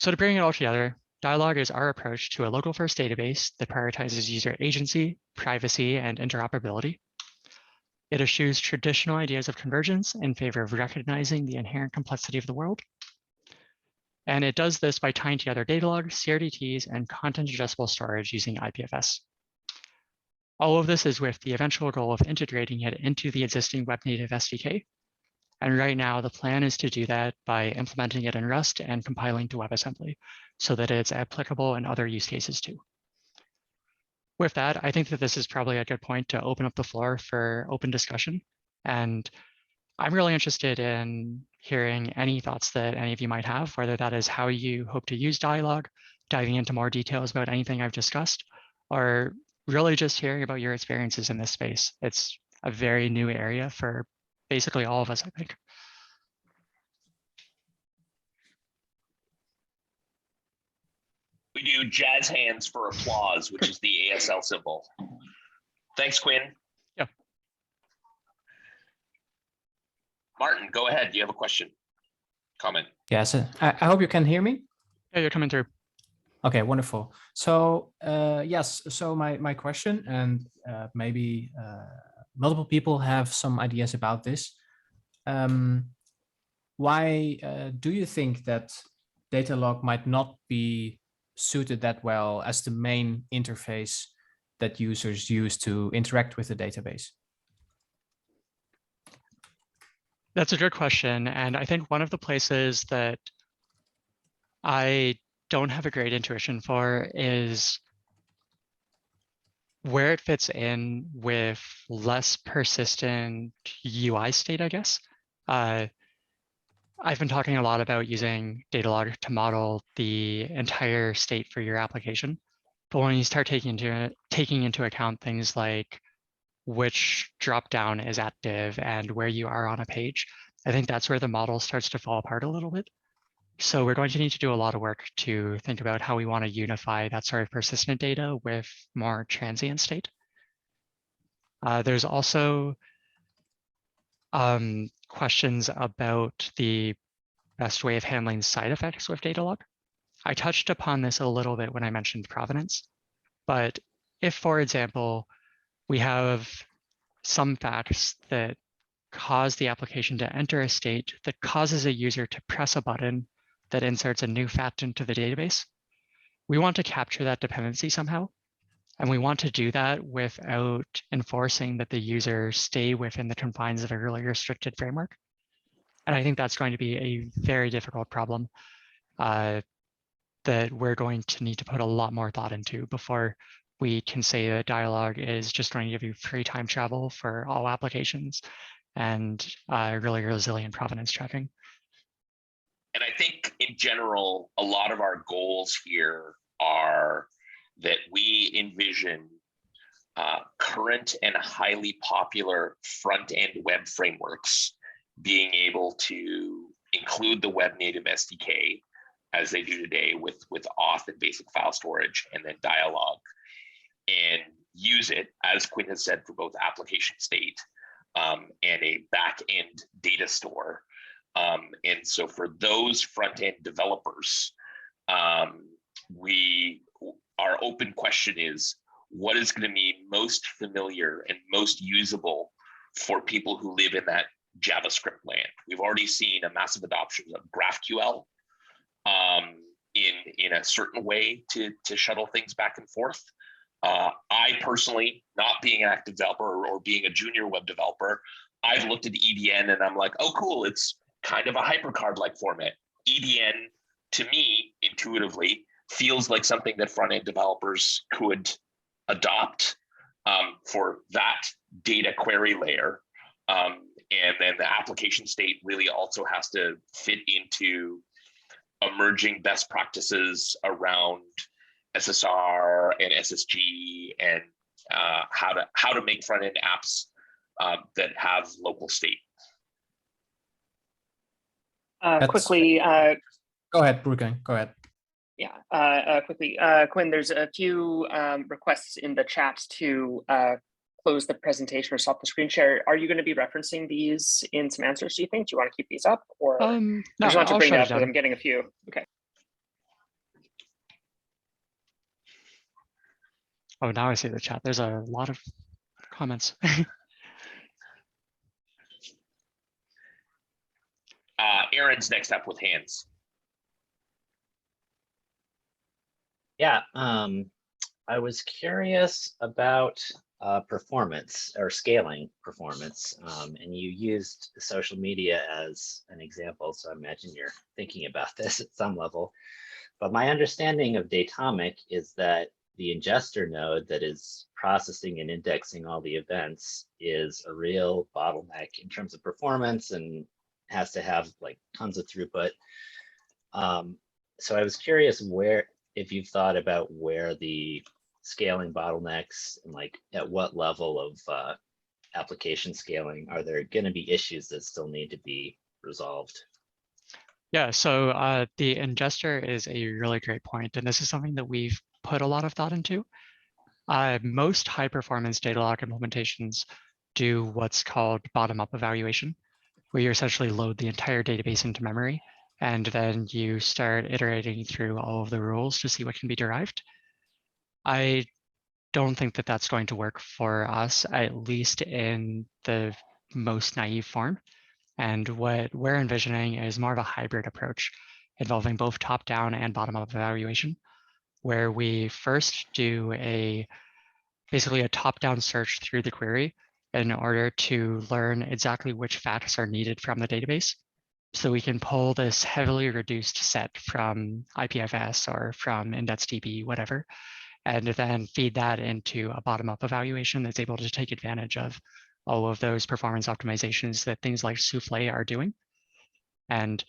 So to bring it all together, Dialog is our approach to a local first database that prioritizes user agency, privacy, and interoperability. It eschews traditional ideas of convergence in favor of recognizing the inherent complexity of the world. And it does this by tying together data logs, CRDTs, and content addressable storage using IPFS. All of this is with the eventual goal of integrating it into the existing web native SDK. And right now, the plan is to do that by implementing it in Rust and compiling to WebAssembly so that it's applicable in other use cases too. With that, I think that this is probably a good point to open up the floor for open discussion. And I'm really interested in hearing any thoughts that any of you might have, whether that is how you hope to use Dialog, diving into more details about anything I've discussed, or really just hearing about your experiences in this space. It's a very new area for basically all of us, I think. We do jazz hands for applause, which is the ASL symbol. Thanks, Quinn. Yeah. Martin, go ahead. Do you have a question? Comment? Yes, I hope you can hear me. Yeah, you're coming through. Okay, wonderful. So yes, so my question, and maybe multiple people have some ideas about this. why do you think that Datalog might not be suited that well as the main interface that users use to interact with the database? That's a good question. And I think one of the places that I don't have a great intuition for is where it fits in with less persistent UI state, I guess. I've been talking a lot about using Datalog to model the entire state for your application. But when you start taking into account things like which dropdown is active and where you are on a page, I think that's where the model starts to fall apart a little bit. So we're going to need to do a lot of work to think about how we want to unify that sort of persistent data with more transient state. There's also questions about the best way of handling side effects with Datalog. I touched upon this a little bit when I mentioned provenance, but if, for example, we have some facts that cause the application to enter a state that causes a user to press a button that inserts a new fact into the database, we want to capture that dependency somehow. And we want to do that without enforcing that the user stay within the confines of a really restricted framework. And I think that's going to be a very difficult problem that we're going to need to put a lot more thought into before we can say that Dialog is just going to give you free time travel for all applications and really resilient provenance tracking. And I think in general, a lot of our goals here are that we envision current and highly popular front-end web frameworks being able to include the web native SDK as they do today with auth and basic file storage, and then Dialog, and use it, as Quinn has said, for both application state and a back-end data store. And so for those front-end developers, our open question is, what is going to be most familiar and most usable for people who live in that JavaScript land? We've already seen a massive adoption of GraphQL in a certain way to shuttle things back and forth. I personally, not being an active developer or being a junior web developer, I've looked at EDN and I'm like, oh, cool, it's kind of a hypercard-like format. EDN, to me, intuitively, feels like something that front-end developers could adopt for that data query layer. And then the application state really also has to fit into emerging best practices around SSR and SSG and how to make front-end apps that have local state. Quickly. Go ahead, Brooklyn, go ahead. Yeah, quickly, Quinn, there's a few requests in the chat to close the presentation or stop the screen share. Are you going to be referencing these in some answers, do you think? Do you want to keep these up? Or No, I just want to I'll bring shut it it up because down. I'm getting a few. Okay. Oh, now I see the chat. There's a lot of comments. Aaron's next up with hands. Yeah, I was curious about performance or scaling performance, and you used social media as an example, so I imagine you're thinking about this at some level. But my understanding of Datomic is that the ingester node that is processing and indexing all the events is a real bottleneck in terms of performance and has to have like tons of throughput. So I was curious if you've thought about where the scaling bottlenecks and like at what level of application scaling are there going to be issues that still need to be resolved? Yeah, so the ingester is a really great point, and this is something that we've put a lot of thought into. Most high performance data log implementations do what's called bottom-up evaluation, where you essentially load the entire database into memory, and then you start iterating through all of the rules to see what can be derived. I don't think that that's going to work for us, at least in the most naive form. And what we're envisioning is more of a hybrid approach involving both top-down and bottom-up evaluation, where we first do basically a top-down search through the query in order to learn exactly which facts are needed from the database. So we can pull this heavily reduced set from IPFS or from IndexedDB, whatever, and then feed that into a bottom-up evaluation that's able to take advantage of all of those performance optimizations that things like Souffle are doing. And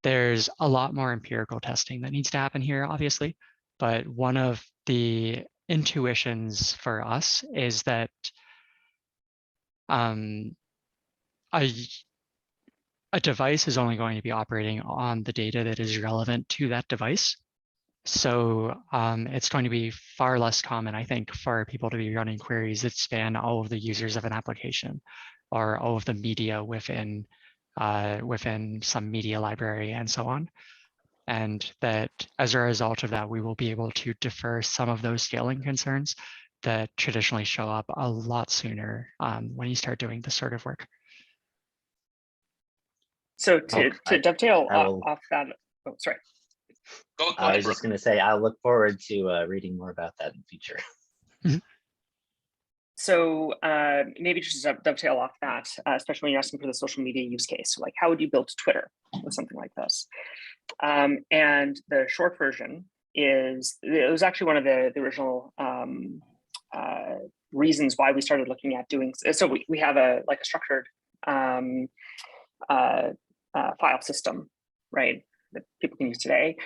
there's a lot more empirical testing that needs to happen here, obviously, but one of the intuitions for us is that a device is only going to be operating on the data that is relevant to that device. So it's going to be far less common, I think, for people to be running queries that span all of the users of an application or all of the media within some media library and so on. And that as a result of that, we will be able to defer some of those scaling concerns that traditionally show up a lot sooner when you start doing this sort of work. So to dovetail off that, oh, sorry. Go I ahead, was just going to say, I look forward to reading more about that in the future. So maybe just to dovetail off that, especially when you're asking for the social media use case, so like how would you build Twitter with something like this? And the short version is, it was actually one of the original reasons why we started looking at doing, so we have a structured file system, right, that people can use today.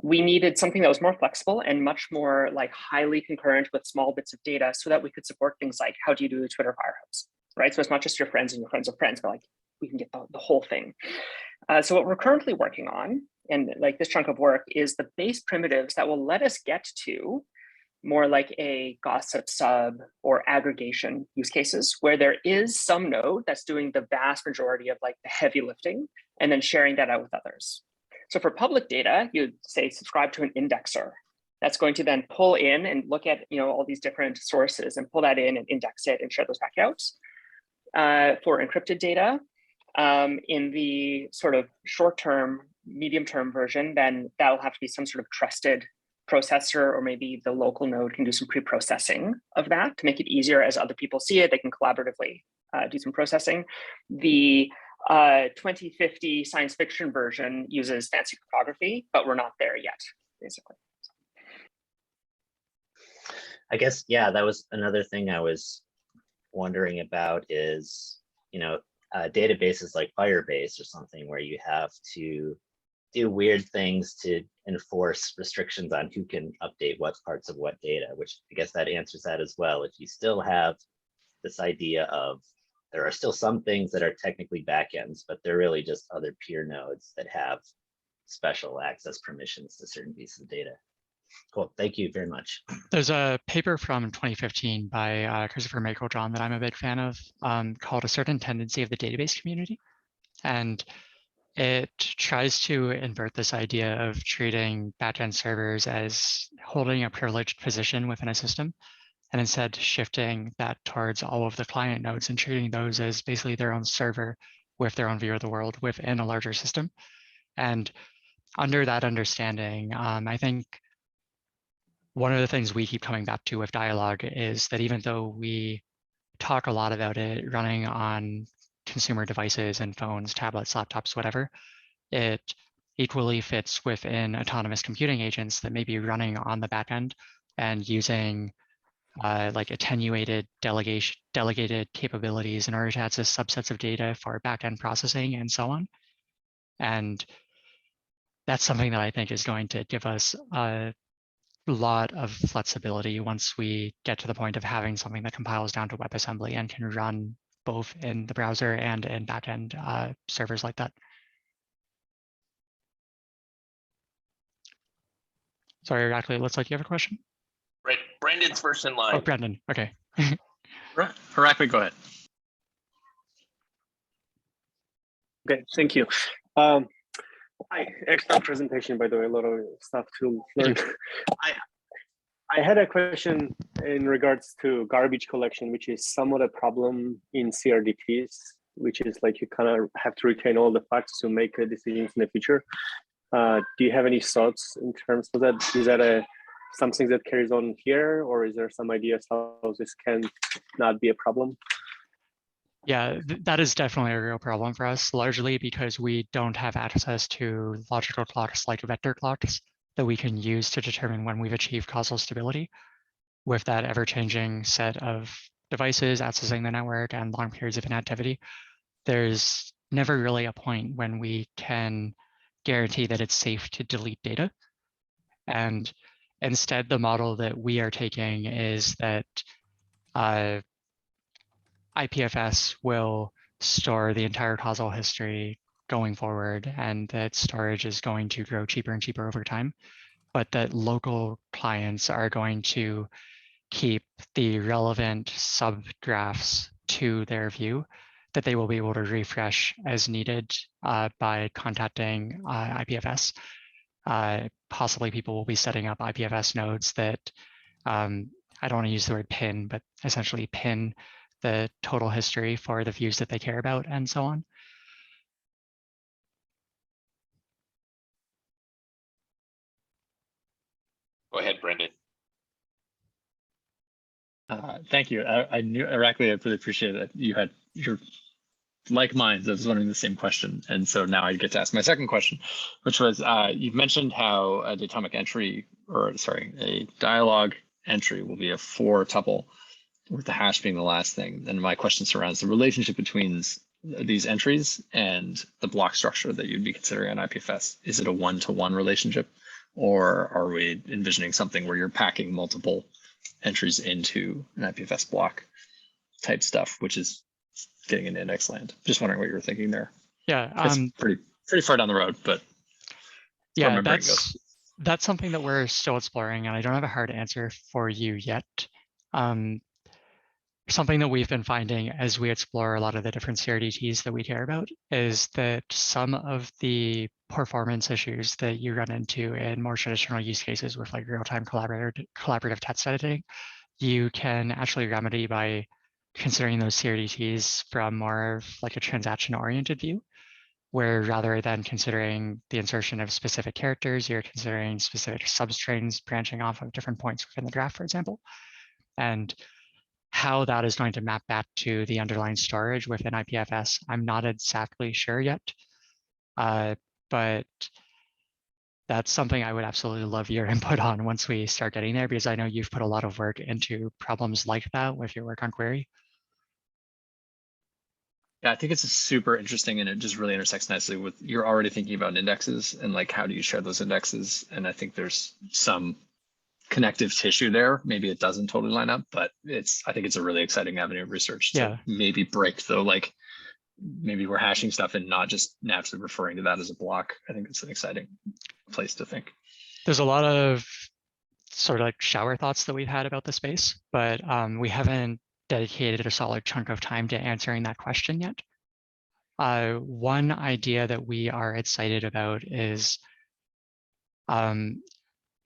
We needed something that was more flexible and much more like highly concurrent with small bits of data so that we could support things like, how do you do a Twitter fire hose, right? So it's not just your friends and your friends of friends, but like we can get the whole thing. So what we're currently working on, and like this chunk of work, is the base primitives that will let us get to more like a gossip sub or aggregation use cases where there is some node that's doing the vast majority of like the heavy lifting and then sharing that out with others. So for public data, you'd say subscribe to an indexer that's going to then pull in and look at all these different sources and pull that in and index it and share those back out. For encrypted data, in the sort of short-term, medium-term version, then that'll have to be some sort of trusted processor, or maybe the local node can do some pre-processing of that to make it easier as other people see it. They can collaboratively do some processing. The 2050 science fiction version uses fancy cryptography, but we're not there yet, basically. I guess, yeah, that was another thing I was wondering about is, databases like Firebase or something where you have to do weird things to enforce restrictions on who can update what parts of what data, which I guess that answers that as well. If you still have this idea of there are still some things that are technically backends, but they're really just other peer nodes that have special access permissions to certain pieces of data. Cool, thank you very much. There's a paper from 2015 by Christopher Meiklejohn that I'm a big fan of called A Certain Tendency of the Database Community. And it tries to invert this idea of treating backend servers as holding a privileged position within a system, and instead shifting that towards all of the client nodes and treating those as basically their own server with their own view of the world within a larger system. And under that understanding, I think one of the things we keep coming back to with Dialog is that even though we talk a lot about it running on consumer devices and phones, tablets, laptops, whatever, it equally fits within autonomous computing agents that may be running on the back end and using like attenuated delegated capabilities in order to access subsets of data for back-end processing and so on. And that's something that I think is going to give us a lot of flexibility once we get to the point of having something that compiles down to WebAssembly and can run both in the browser and in backend servers like that. Sorry, Reactor, it looks like you have a question. Right, Brandon's first in line. Oh, Brandon, okay. Reactor, go ahead. Okay, thank you. Excellent presentation, by the way, a lot of stuff to learn. I had a question in regards to garbage collection, which is somewhat a problem in CRDTs. which is like you kind of have to retain all the facts to make decisions in the future. Do you have any thoughts in terms of that? Is that something that carries on here, or is there some ideas how this can not be a problem? Yeah, that is definitely a real problem for us, largely because we don't have access to logical clocks like vector clocks that we can use to determine when we've achieved causal stability with that ever-changing set of devices accessing the network and long periods of inactivity. There's never really a point when we can guarantee that it's safe to delete data. And instead, the model that we are taking is that IPFS will store the entire causal history going forward, and that storage is going to grow cheaper and cheaper over time, but that local clients are going to keep the relevant subgraphs to their view that they will be able to refresh as needed by contacting IPFS. Possibly people will be setting up IPFS nodes that, I don't want to use the word pin, but essentially pin the total history for the views that they care about and so on. Go ahead, Brendan. Thank you. I knew Irakli, I really appreciate that you had your like minds. I was wondering the same question. And so now I get to ask my second question, which was, you've mentioned how a datomic entry, or sorry, a dialog entry will be a 4 tuple with the hash being the last thing. And my question surrounds the relationship between these entries and the block structure that you'd be considering on IPFS. Is it a 1-to-1 relationship, or are we envisioning something where you're packing multiple entries into an IPFS block type stuff, which is getting into index land? Just wondering what you were thinking there. Yeah, it's pretty far down the road, but yeah, that's something that we're still exploring, and I don't have a hard answer for you yet. Something that we've been finding as we explore a lot of the different CRDTs that we care about is that some of the performance issues that you run into in more traditional use cases with like real-time collaborative text editing, you can actually remedy by considering those CRDTs from more of like a transaction-oriented view, where rather than considering the insertion of specific characters, you're considering specific substrings branching off of different points within the graph, for example. And how that is going to map back to the underlying storage within IPFS, I'm not exactly sure yet, but that's something I would absolutely love your input on once we start getting there, because I know you've put a lot of work into problems like that with your work on query. Yeah, I think it's super interesting, and it just really intersects nicely with, you're already thinking about indexes and like, how do you share those indexes? And I think there's some connective tissue there. Maybe it doesn't totally line up, but I think it's a really exciting avenue of research to maybe break though, like maybe we're hashing stuff and not just naturally referring to that as a block. I think it's an exciting place to think. There's a lot of sort of like shower thoughts that we've had about the space, but we haven't dedicated a solid chunk of time to answering that question yet. One idea that we are excited about is,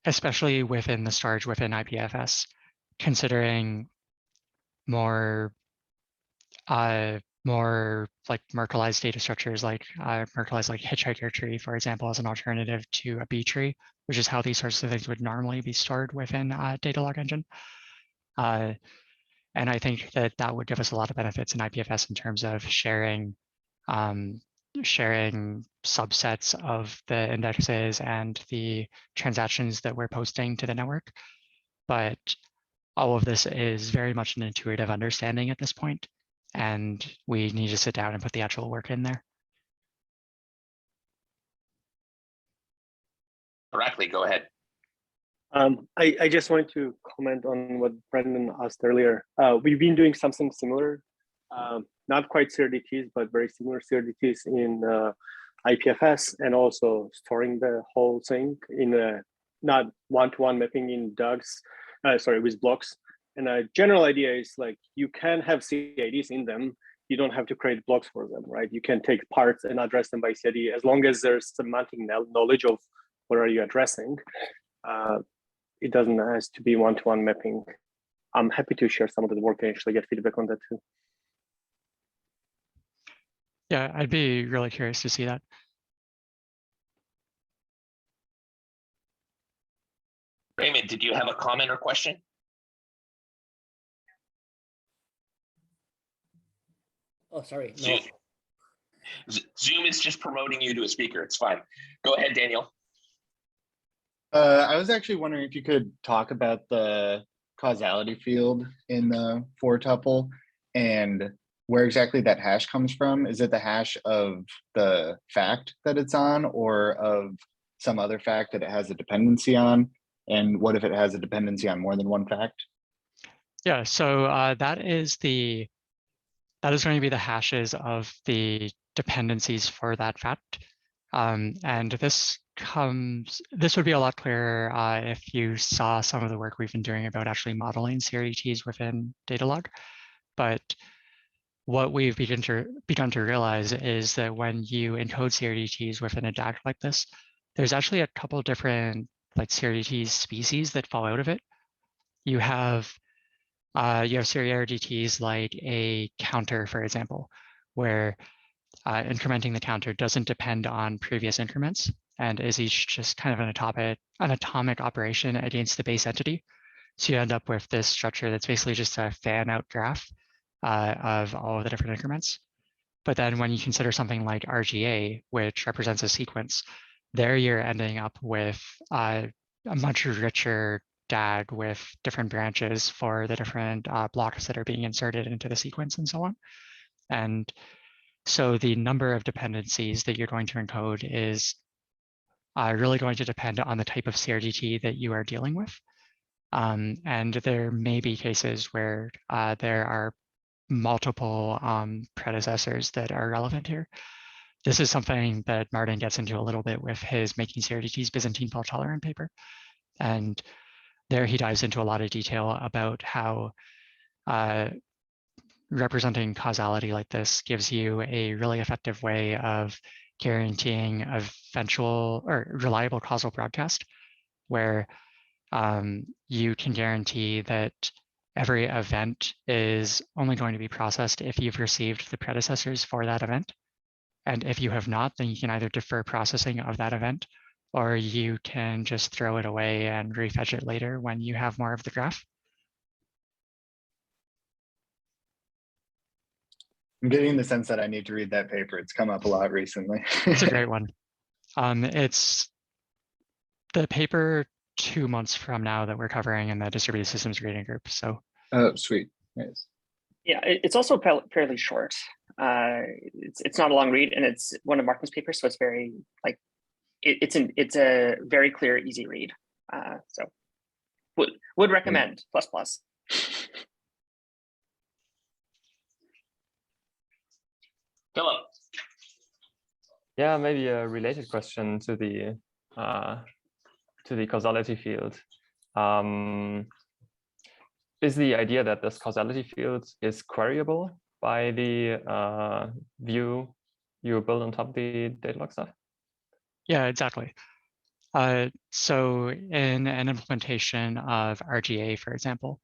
especially within the storage within IPFS, considering more like Merkleized data structures, like Merkleized like hitchhiker tree, for example, as an alternative to a B tree, which is how these sorts of things would normally be stored within a data log engine. And I think that that would give us a lot of benefits in IPFS in terms of sharing subsets of the indexes and the transactions that we're posting to the network. But all of this is very much an intuitive understanding at this point, and we need to sit down and put the actual work in there. Irakli, go ahead. I just wanted to comment on what Brendan asked earlier. We've been doing something similar, not quite CRDTs, but very similar CRDTs in IPFS, and also storing the whole thing in a not one-to-one mapping in with blocks. And a general idea is like, you can have CIDs in them. You don't have to create blocks for them, right? You can take parts and address them by CID as long as there's semantic knowledge of what are you addressing. It doesn't have to be one-to-one mapping. I'm happy to share some of the work and actually get feedback on that too. Yeah, I'd be really curious to see that. Raymond, did you have a comment or question? Oh, sorry. No. Zoom, Zoom is just promoting you to a speaker. It's fine. Go ahead, Daniel. I was actually wondering if you could talk about the causality field in the for tuple and where exactly that hash comes from. Is it the hash of the fact that it's on, or of some other fact that it has a dependency on? And what if it has a dependency on more than one fact? Yeah, so that is going to be the hashes of the dependencies for that fact. And this would be a lot clearer if you saw some of the work we've been doing about actually modeling CRDTs within Datalog. But what we've begun to realize is that when you encode CRDTs within a DAG like this, there's actually a couple different like CRDT species that fall out of it. You have CRDTs like a counter, for example, where incrementing the counter doesn't depend on previous increments and is each just kind of an atomic operation against the base entity. So you end up with this structure that's basically just a fan out graph of all of the different increments. But then when you consider something like RGA, which represents a sequence, there you're ending up with a much richer DAG with different branches for the different blocks that are being inserted into the sequence and so on. And so the number of dependencies that you're going to encode is really going to depend on the type of CRDT that you are dealing with. And there may be cases where there are multiple predecessors that are relevant here. This is something that Martin gets into a little bit with his Making CRDTs Byzantine fault tolerant paper. And there he dives into a lot of detail about how representing causality like this gives you a really effective way of guaranteeing eventual or reliable causal broadcast, where you can guarantee that every event is only going to be processed if you've received the predecessors for that event. And if you have not, then you can either defer processing of that event, or you can just throw it away and refetch it later when you have more of the graph. I'm getting the sense that I need to read that paper. It's come up a lot recently. It's a great one. It's the paper 2 months from now that we're covering in the distributed systems reading group. So Oh, sweet. Nice. Yeah, it's also fairly short. It's not a long read, and it's one of Martin's papers, so it's very like it's a very clear, easy read. So would recommend ++. Philip. Yeah, maybe a related question to the causality field. Is the idea that this causality field is queryable by the view you build on top of the Datalog stuff? Yeah, exactly. So in an implementation of RGA, for example,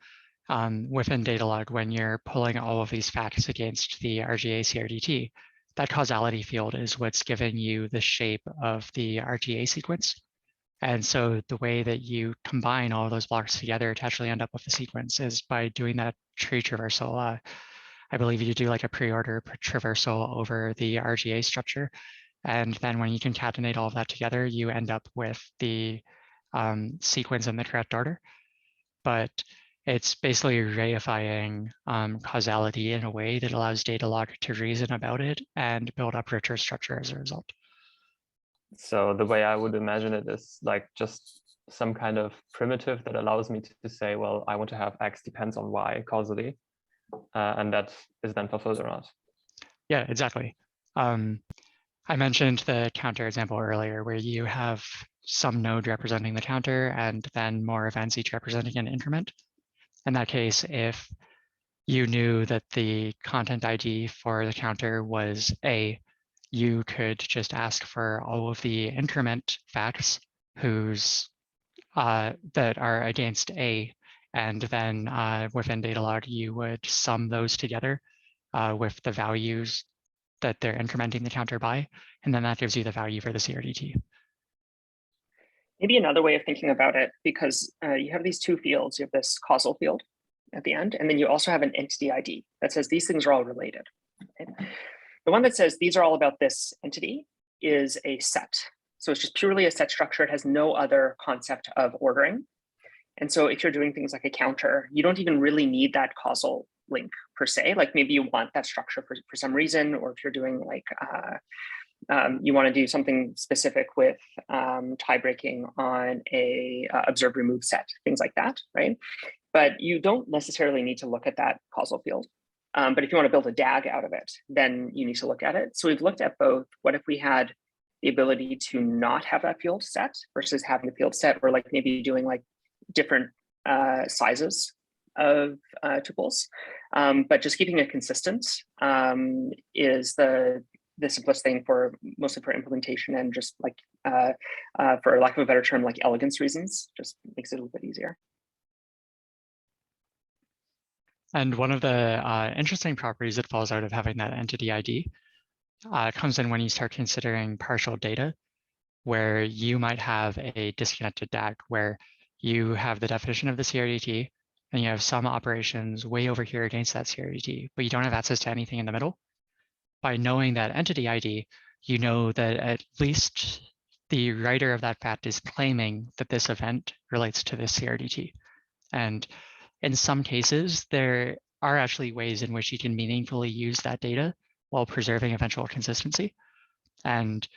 within Datalog, when you're pulling all of these facts against the RGA CRDT, that causality field is what's giving you the shape of the RGA sequence. And so the way that you combine all of those blocks together to actually end up with a sequence is by doing that tree traversal. I believe you do like a pre-order traversal over the RGA structure. And then when you concatenate all of that together, you end up with the sequence in the correct order. But it's basically reifying causality in a way that allows Datalog to reason about it and build up richer structure as a result. So the way I would imagine it is like just some kind of primitive that allows me to say, well, I want to have X depends on Y causally, and that is then fulfilled or not. Yeah, exactly. I mentioned the counter example earlier, where you have some node representing the counter and then more events each representing an increment. In that case, if you knew that the content ID for the counter was A, you could just ask for all of the increment facts whose that are against A, and then within Datalog, you would sum those together with the values that they're incrementing the counter by, and then that gives you the value for the CRDT. Maybe another way of thinking about it, because you have these two fields, you have this causal field at the end, and then you also have an entity ID that says these things are all related. Okay? The one that says these are all about this entity is a set. So it's just purely a set structure. It has no other concept of ordering. And so if you're doing things like a counter, you don't even really need that causal link per se. Like maybe you want that structure for some reason, or if you're doing like, you want to do something specific with tie breaking on a observe remove set, things like that, right? But you don't necessarily need to look at that causal field. But if you want to build a DAG out of it, then you need to look at it. So we've looked at both. What if we had the ability to not have that field set versus having the field set, or like maybe doing like different sizes of tuples, but just keeping it consistent is the simplest thing for mostly for implementation, and just like for lack of a better term, like elegance reasons, just makes it a little bit easier. And one of the interesting properties that falls out of having that entity ID comes in when you start considering partial data, where you might have a disconnected DAG where you have the definition of the CRDT and you have some operations way over here against that CRDT, but you don't have access to anything in the middle. By knowing that entity ID, you know that at least the writer of that fact is claiming that this event relates to this CRDT. And in some cases, there are actually ways in which you can meaningfully use that data while preserving eventual consistency. And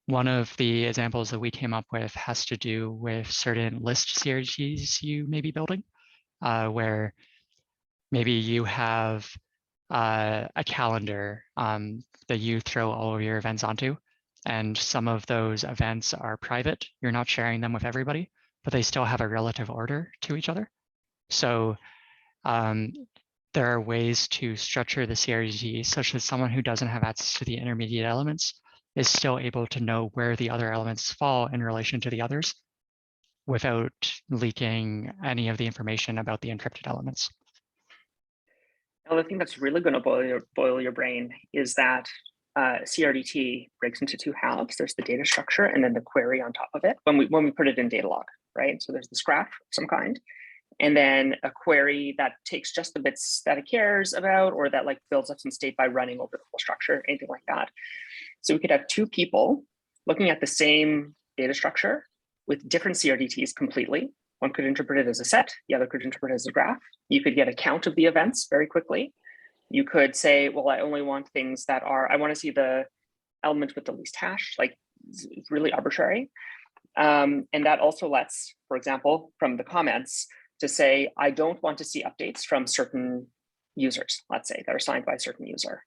one of the examples that we came up with has to do with certain list CRDTs you may be building, where maybe you have a calendar that you throw all of your events onto, and some of those events are private. You're not sharing them with everybody, but they still have a relative order to each other. So there are ways to structure the CRDT such that someone who doesn't have access to the intermediate elements is still able to know where the other elements fall in relation to the others without leaking any of the information about the encrypted elements. Now, the thing that's really going to boil your brain is that CRDT breaks into two halves. There's the data structure and then the query on top of it when we put it in data log, right? So there's this graph of some kind, and then a query that takes just the bits that it cares about, or that like builds up some state by running over the whole structure, anything like that. So we could have two people looking at the same data structure with different CRDTs completely. One could interpret it as a set, the other could interpret it as a graph. You could get a count of the events very quickly. You could say, well, I only want things that are, I want to see the element with the least hash, like it's really arbitrary. And that also lets, for example, from the comments, to say, I don't want to see updates from certain users, let's say, that are signed by a certain user.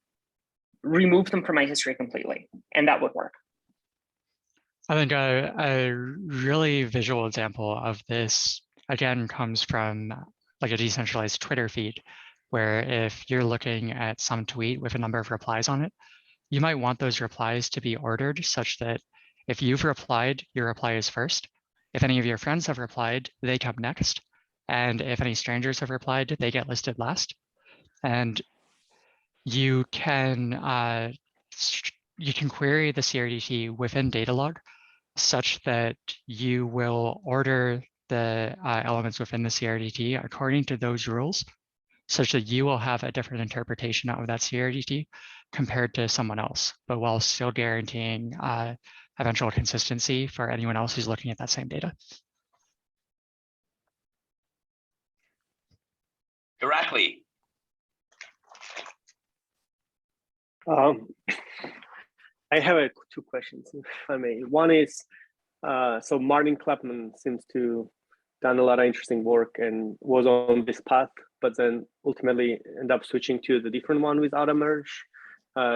Remove them from my history completely, and that would work. I think a really visual example of this, again, comes from like a decentralized Twitter feed, where if you're looking at some tweet with a number of replies on it, you might want those replies to be ordered such that if you've replied, your reply is first. If any of your friends have replied, they come next. And if any strangers have replied, they get listed last. And you can query the CRDT within Datalog such that you will order the elements within the CRDT according to those rules, such that you will have a different interpretation of that CRDT compared to someone else, but while still guaranteeing eventual consistency for anyone else who's looking at that same data. Directly. I have two questions, if I may. One is, so Martin Klapman seems to done a lot of interesting work and was on this path, but then ultimately end up switching to the different one with auto merge.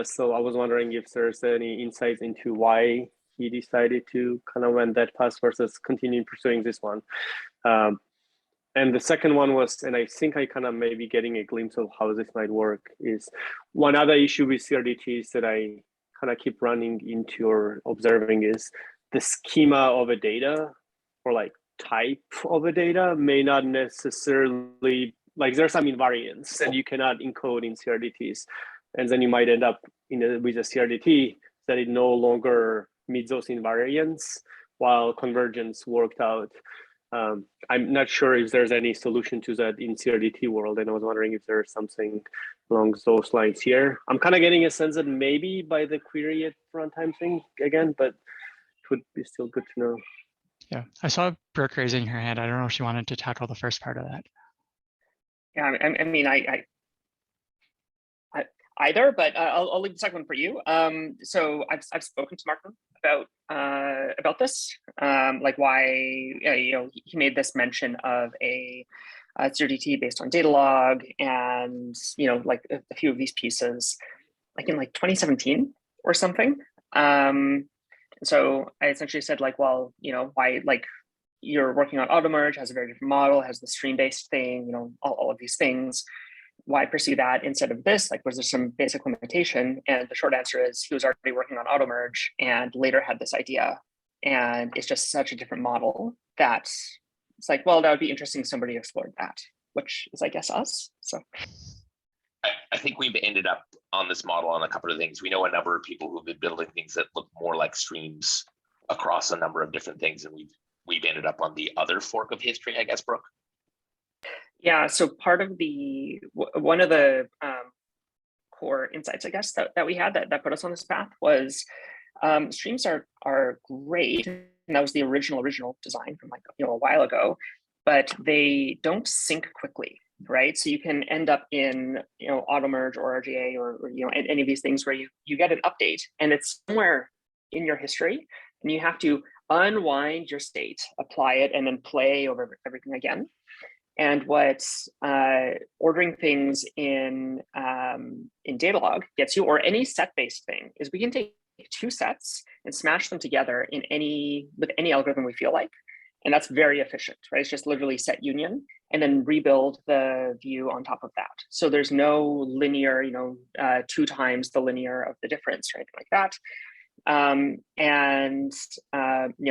So I was wondering if there's any insights into why he decided to kind of went that path versus continue pursuing this one. And the second one was, and I think I kind of maybe getting a glimpse of how this might work, is one other issue with CRDTs that I kind of keep running into or observing is the schema of a data, or like type of a data, may not necessarily, like there's some invariants and you cannot encode in CRDTs. and then you might end up with a CRDT that it no longer meets those invariants while convergence worked out. I'm not sure if there's any solution to that in CRDT world, and I was wondering if there's something along those lines here. I'm kind of getting a sense that maybe by the query at runtime thing again, but it would be still good to know. Yeah, I saw Brooke raising her hand. I don't know if she wanted to tackle the first part of that. Yeah, I mean, I either, but I'll leave the second one for you. So I've spoken to Martin about this, like why he made this mention of a CRDT based on data log, and like a few of these pieces, like in like 2017 or something. So I essentially said like, well, why, like, you're working on auto merge, has a very different model, has the stream based thing, all of these things. Why pursue that instead of this? Like, was there some basic limitation? And the short answer is he was already working on auto merge and later had this idea. And it's just such a different model that it's like, well, that would be interesting if somebody explored that, which is, I guess, us. So I think we've ended up on this model on a couple of things. We know a number of people who've been building things that look more like streams across a number of different things. And we've ended up on the other fork of history, I guess, Brooke. Yeah, so part of one of the core insights, I guess, that we had that put us on this path was streams are great, and that was the original design from like a while ago, but they don't sync quickly, right? So you can end up in auto merge or RGA or any of these things where you get an update and it's somewhere in your history, and you have to unwind your state, apply it, and then play over everything again. And what ordering things in data log gets you, or any set-based thing, is we can take two sets and smash them together with any algorithm we feel like, and that's very efficient, right? It's just literally set union and then rebuild the view on top of that. So there's no linear, 2 times the linear of the difference or anything like that.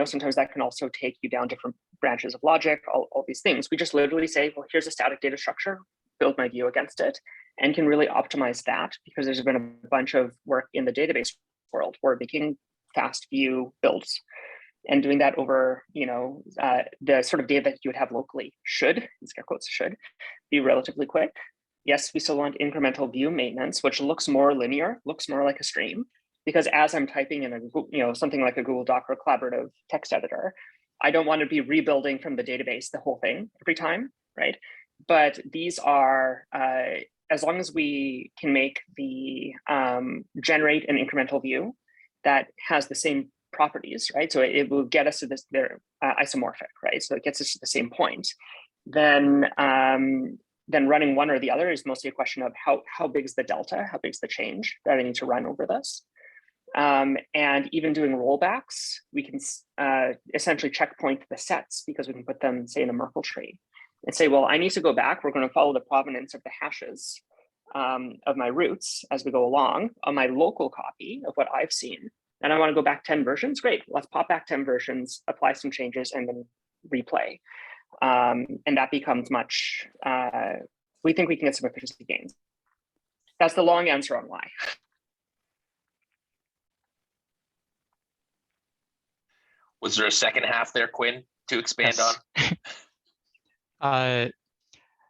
Sometimes that can also take you down different branches of logic, all these things. We just literally say, well, here's a static data structure, build my view against it, and can really optimize that, because there's been a bunch of work in the database world where making fast view builds and doing that over, the sort of data that you would have locally should, in scare quotes, should be relatively quick. Yes, we still want incremental view maintenance, which looks more linear, looks more like a stream, because as I'm typing in something like a Google Doc or collaborative text editor, I don't want to be rebuilding from the database the whole thing every time, right? But these are, as long as we can make the generate an incremental view that has the same properties, right? So it will get us to this, they're isomorphic, right? So it gets us to the same point. Then running one or the other is mostly a question of how big is the delta, how big is the change that I need to run over this. And even doing rollbacks, we can essentially checkpoint the sets, because we can put them, say, in a Merkle tree and say, well, I need to go back. We're going to follow the provenance of the hashes of my roots as we go along on my local copy of what I've seen. And I want to go back 10 versions. Great. Let's pop back 10 versions, apply some changes, and then replay. And that becomes much, we think we can get some efficiency gains. That's the long answer on why. Was there a second half there, Quinn, to expand on?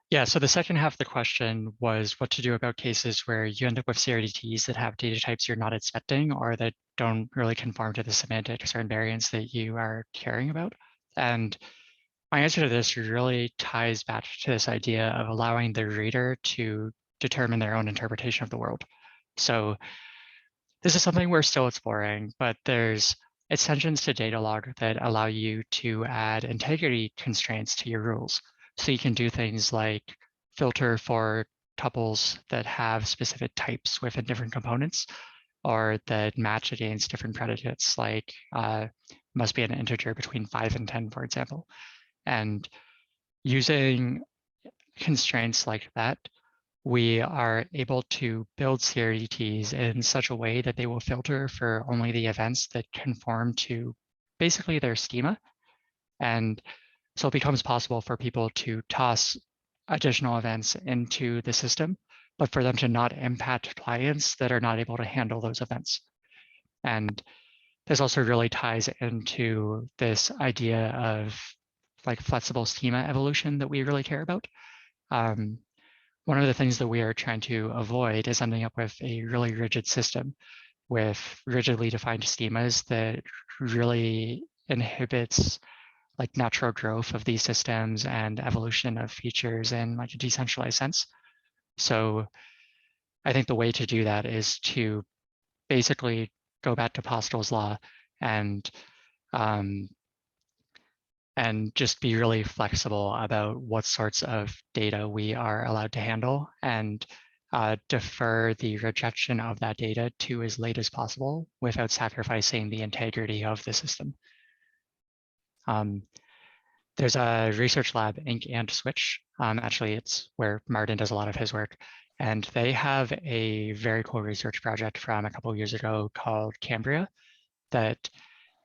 Yeah, so the second half of the question was what to do about cases where you end up with CRDTs that have data types you're not expecting, or that don't really conform to the semantics or invariants that you are caring about. And my answer to this really ties back to this idea of allowing the reader to determine their own interpretation of the world. So this is something we're still exploring, but there's extensions to data log that allow you to add integrity constraints to your rules. So you can do things like filter for tuples that have specific types within different components, or that match against different predicates, like must be an integer between 5 and 10, for example. And using constraints like that, we are able to build CRDTs in such a way that they will filter for only the events that conform to basically their schema. And so it becomes possible for people to toss additional events into the system but for them to not impact clients that are not able to handle those events. And this also really ties into this idea of like flexible schema evolution that we really care about. One of the things that we are trying to avoid is ending up with a really rigid system with rigidly defined schemas that really inhibits like natural growth of these systems and evolution of features in like a decentralized sense. So I think the way to do that is to basically go back to Postel's law and just be really flexible about what sorts of data we are allowed to handle and defer the rejection of that data to as late as possible without sacrificing the integrity of the system. There's a research lab, Ink and Switch. Actually, it's where Martin does a lot of his work. And they have a very cool research project from a couple of years ago called Cambria that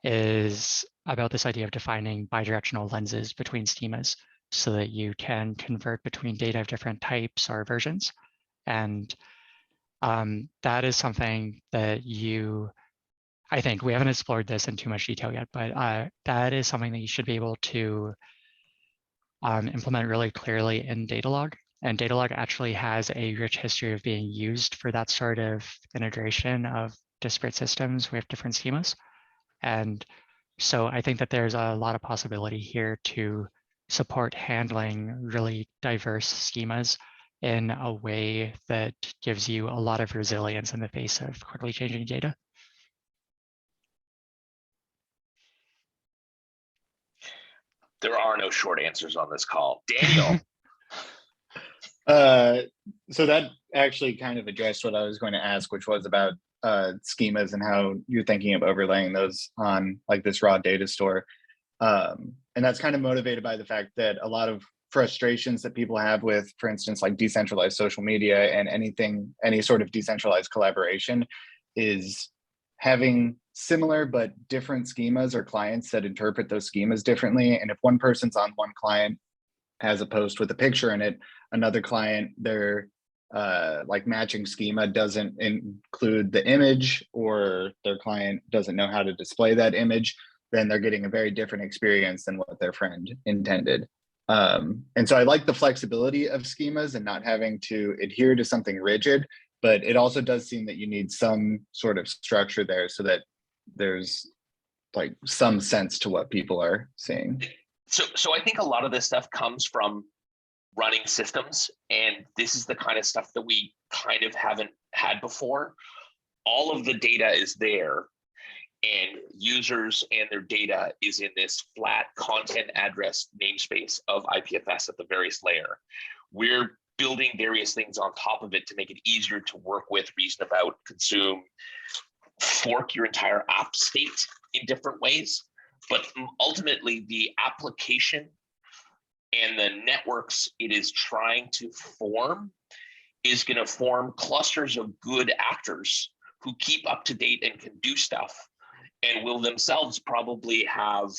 is about this idea of defining bidirectional lenses between schemas so that you can convert between data of different types or versions. And that is something that I think we haven't explored this in too much detail yet, but that is something that you should be able to implement really clearly in Datalog. And Datalog actually has a rich history of being used for that sort of integration of disparate systems with different schemas. And so I think that there's a lot of possibility here to support handling really diverse schemas in a way that gives you a lot of resilience in the face of quickly changing data. There are no short answers on this call. Daniel. So that actually kind of addressed what I was going to ask, which was about schemas and how you're thinking of overlaying those on like this raw data store. And that's kind of motivated by the fact that a lot of frustrations that people have with, for instance, like decentralized social media and any sort of decentralized collaboration is having similar but different schemas or clients that interpret those schemas differently. And if one person's on one client has a post with a picture in it, another client, their like matching schema doesn't include the image, or their client doesn't know how to display that image, then they're getting a very different experience than what their friend intended. And so I like the flexibility of schemas and not having to adhere to something rigid, but it also does seem that you need some sort of structure there so that there's like some sense to what people are seeing. So I think a lot of this stuff comes from running systems, and this is the kind of stuff that we kind of haven't had before. All of the data is there, and users and their data is in this flat content address namespace of IPFS at the various layer. We're building various things on top of it to make it easier to work with, reason about, consume, fork your entire app state in different ways. But ultimately, the application and the networks it is trying to form is going to form clusters of good actors who keep up to date and can do stuff, and will themselves probably have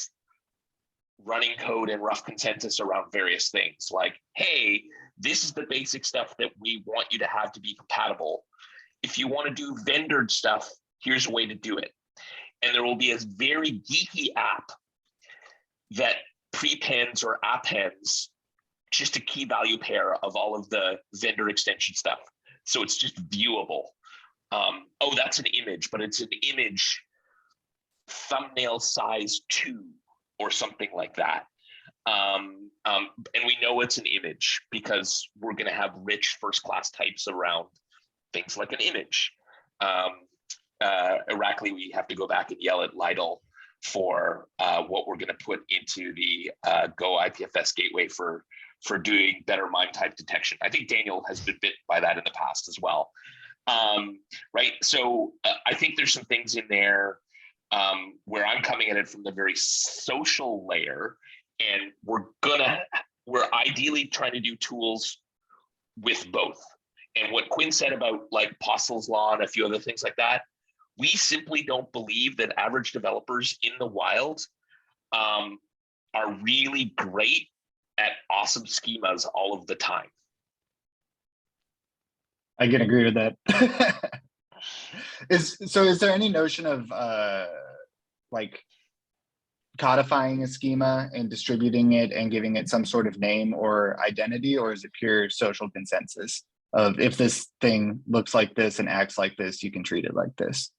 running code and rough consensus around various things like, hey, this is the basic stuff that we want you to have to be compatible. If you want to do vendored stuff, here's a way to do it. And there will be a very geeky app that prepends or appends just a key value pair of all of the vendor extension stuff. So it's just viewable. Oh, that's an image, but it's an image thumbnail size 2 or something like that. And we know it's an image because we're going to have rich first-class types around things like an image. Ironically, we have to go back and yell at Lidl for what we're going to put into the Go IPFS gateway for doing better MIME type detection. I think Daniel has been bit by that in the past as well. Right. So I think there's some things in there where I'm coming at it from the very social layer, and we're ideally trying to do tools with both. And what Quinn said about like Postel's law and a few other things like that, we simply don't believe that average developers in the wild are really great at awesome schemas all of the time. I can agree with that. Is there any notion of like codifying a schema and distributing it and giving it some sort of name or identity, or is it pure social consensus of if this thing looks like this and acts like this, you can treat it like this?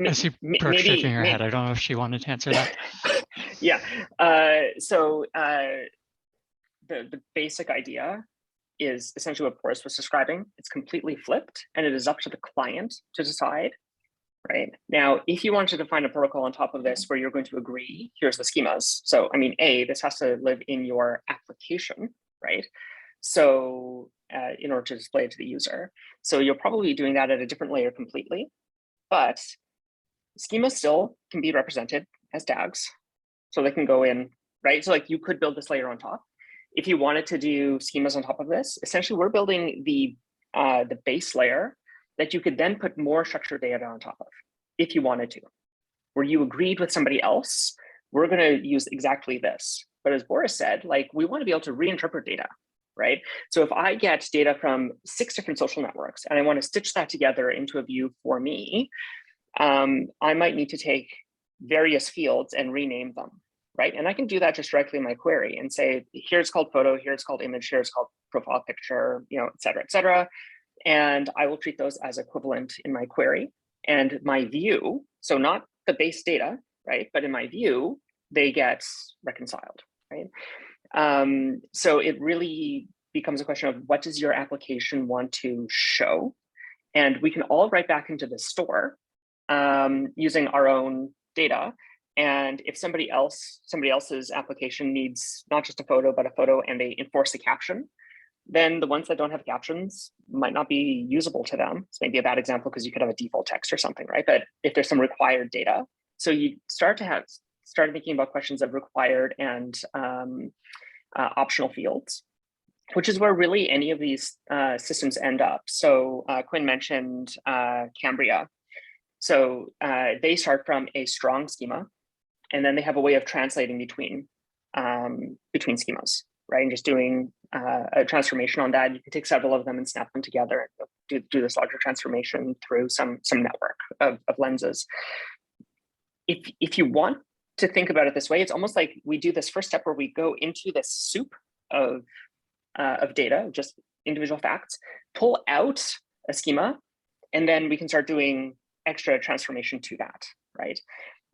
I see Brooke shaking her head. I don't know if she wanted to answer that. Yeah. The basic idea is essentially what Boris was describing. It's completely flipped, and it is up to the client to decide. Right now, if you want to define a protocol on top of this where you're going to agree, here's the schemas. So, I mean, this has to live in your application, right? So, in order to display it to the user. So you're probably doing that at a different layer completely, but schemas still can be represented as tags. So they can go in, right? So like you could build this layer on top. If you wanted to do schemas on top of this, essentially we're building the base layer that you could then put more structured data on top of if you wanted to. Where you agreed with somebody else, we're going to use exactly this. But as Boris said, like we want to be able to reinterpret data, right? So if I get data from 6 different social networks and I want to stitch that together into a view for me, I might need to take various fields and rename them, right? And I can do that just directly in my query and say, here's called photo, here's called image, here's called profile picture, you know, et cetera, et cetera. And I will treat those as equivalent in my query. And my view, so not the base data, right? But in my view, they get reconciled, right? So it really becomes a question of what does your application want to show? And we can all write back into the store using our own data. And if somebody else's application needs not just a photo, but a photo, and they enforce the caption, then the ones that don't have captions might not be usable to them. It's maybe a bad example because you could have a default text or something, right? But if there's some required data, so you start thinking about questions of required and optional fields, which is where really any of these systems end up. So Quinn mentioned Cambria. So they start from a strong schema, and then they have a way of translating between schemas, right? And just doing a transformation on that. You can take several of them and snap them together and do this larger transformation through some network of lenses. If you want to think about it this way, it's almost like we do this first step where we go into this soup of data, just individual facts, pull out a schema, and then we can start doing extra transformation to that, right?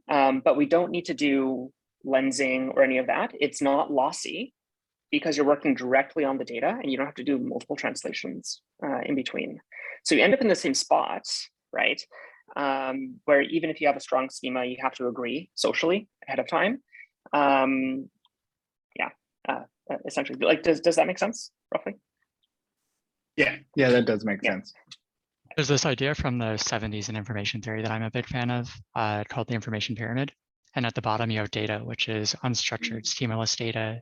But we don't need to do lensing or any of that. It's not lossy because you're working directly on the data and you don't have to do multiple translations in between. So you end up in the same spot, right? Where even if you have a strong schema, you have to agree socially ahead of time. Essentially, like, does that make sense, roughly? Yeah, that does make sense. There's this idea from the 70s in information theory that I'm a big fan of called the information pyramid. And at the bottom, you have data, which is unstructured, schemaless data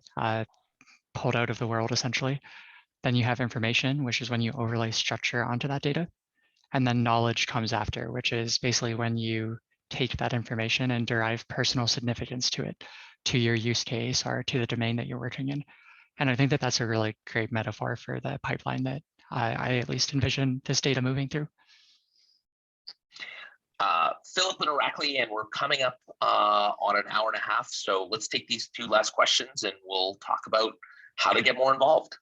pulled out of the world, essentially. Then you have information, which is when you overlay structure onto that data. And then knowledge comes after, which is basically when you take that information and derive personal significance to it, to your use case or to the domain that you're working in. And I think that that's a really great metaphor for the pipeline that I at least envision this data moving through. Philip and Irakli, and we're coming up on an hour and a half. So let's take these 2 last questions and we'll talk about how to get more involved.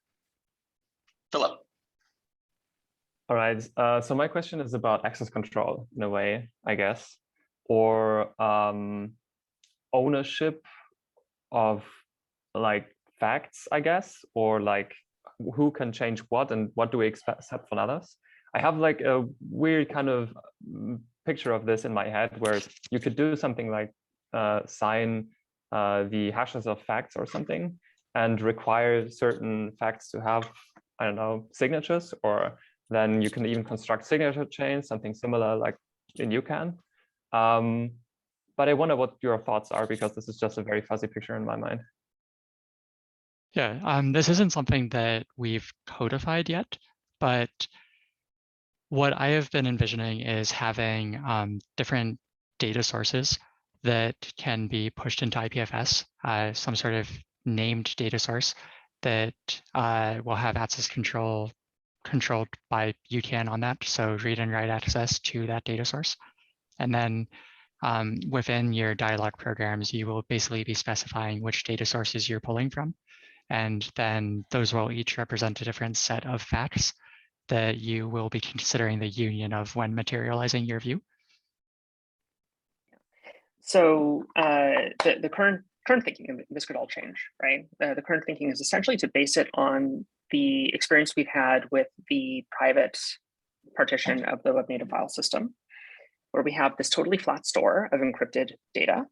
Philip. All right, so my question is about access control in a way, I guess, or ownership of like facts, I guess, or like who can change what and what do we expect from others. I have like a weird kind of picture of this in my head where you could do something like sign the hashes of facts or something and require certain facts to have, I don't know, signatures, or then you can even construct signature chains, something similar like in UCAN. But I wonder what your thoughts are, because this is just a very fuzzy picture in my mind. Yeah, this isn't something that we've codified yet, but what I have been envisioning is having different data sources that can be pushed into IPFS, some sort of named data source that will have access controlled by UCAN on that, so read and write access to that data source. And then within your dialog programs, you will basically be specifying which data sources you're pulling from. And then those will each represent a different set of facts that you will be considering the union of when materializing your view. So the current thinking, and this could all change, right? The current thinking is essentially to base it on the experience we've had with the private partition of the web native file system, where we have this totally flat store of encrypted data.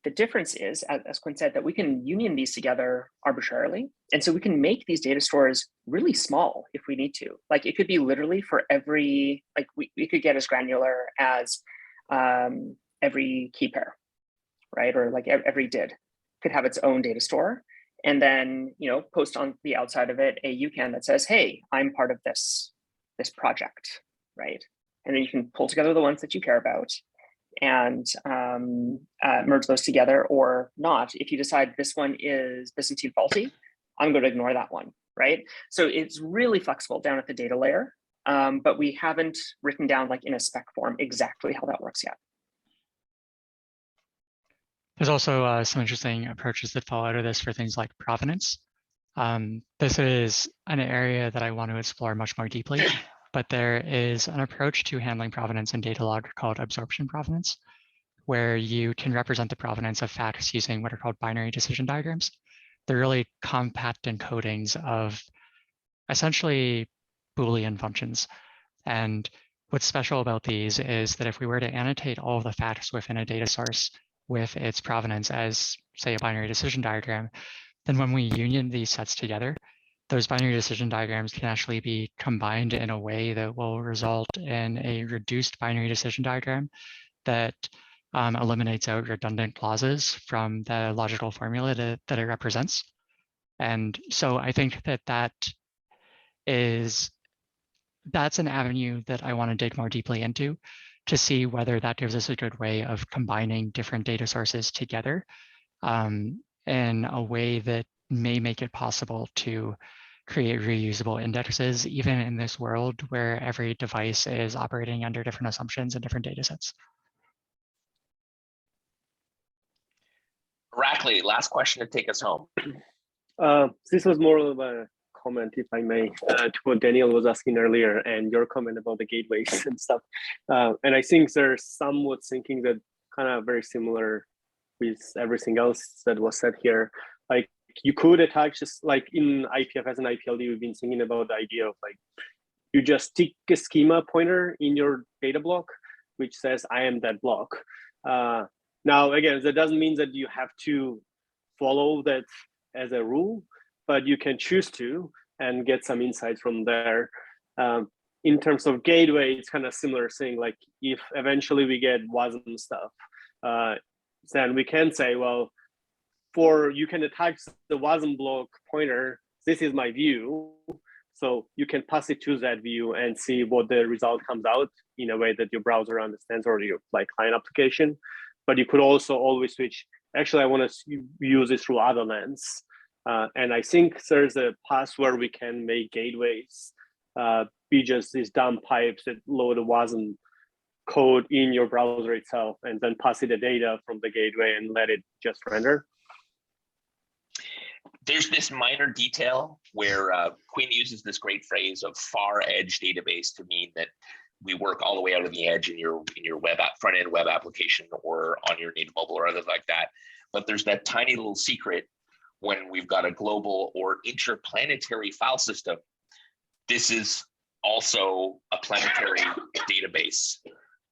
The difference is, as Quinn said, that we can union these together arbitrarily. And so we can make these data stores really small if we need to. Like it could be literally for every, like we could get as granular as every key pair, right? Or like every DID could have its own data store. And then, post on the outside of it a UCAN that says, hey, I'm part of this project, right? And then you can pull together the ones that you care about and merge those together or not. If you decide this one is Byzantine faulty, I'm going to ignore that one, right? So it's really flexible down at the data layer, but we haven't written down like in a spec form exactly how that works yet. There's also some interesting approaches that fall out of this for things like provenance. This is an area that I want to explore much more deeply. But there is an approach to handling provenance in data log called absorption provenance, where you can represent the provenance of facts using what are called binary decision diagrams. They're really compact encodings of essentially Boolean functions. And what's special about these is that if we were to annotate all of the facts within a data source with its provenance as, say, a binary decision diagram, then when we union these sets together, those binary decision diagrams can actually be combined in a way that will result in a reduced binary decision diagram that eliminates out redundant clauses from the logical formula that it represents. And so I think that's an avenue that I want to dig more deeply into to see whether that gives us a good way of combining different data sources together in a way that may make it possible to create reusable indexes, even in this world where every device is operating under different assumptions and different data sets. Rackley, last question to take us home. This was more of a comment, if I may, to what Daniel was asking earlier and your comment about the gateways and stuff. And I think there's somewhat thinking that kind of very similar with everything else that was said here. Like you could attach this, like in IPFS and IPLD, we've been thinking about the idea of like, you just stick a schema pointer in your data block, which says, I am that block. Now, again, that doesn't mean that you have to follow that as a rule, but you can choose to and get some insights from there. In terms of gateway, it's kind of similar thing. Like if eventually we get WASM stuff, then we can say, well, you can attach the WASM block pointer, this is my view. So you can pass it to that view and see what the result comes out in a way that your browser understands or your like client application. But you could also always switch. Actually, I want to use it through other lens. And I think there's a path where we can make gateways be just these dumb pipes that load a WASM code in your browser itself and then pass it the data from the gateway and let it just render. There's this minor detail where Quinn uses this great phrase of far edge database to mean that we work all the way out of the edge in your web front end web application or on your native mobile or other like that. But there's that tiny little secret when we've got a global or interplanetary file system. This is also a planetary database.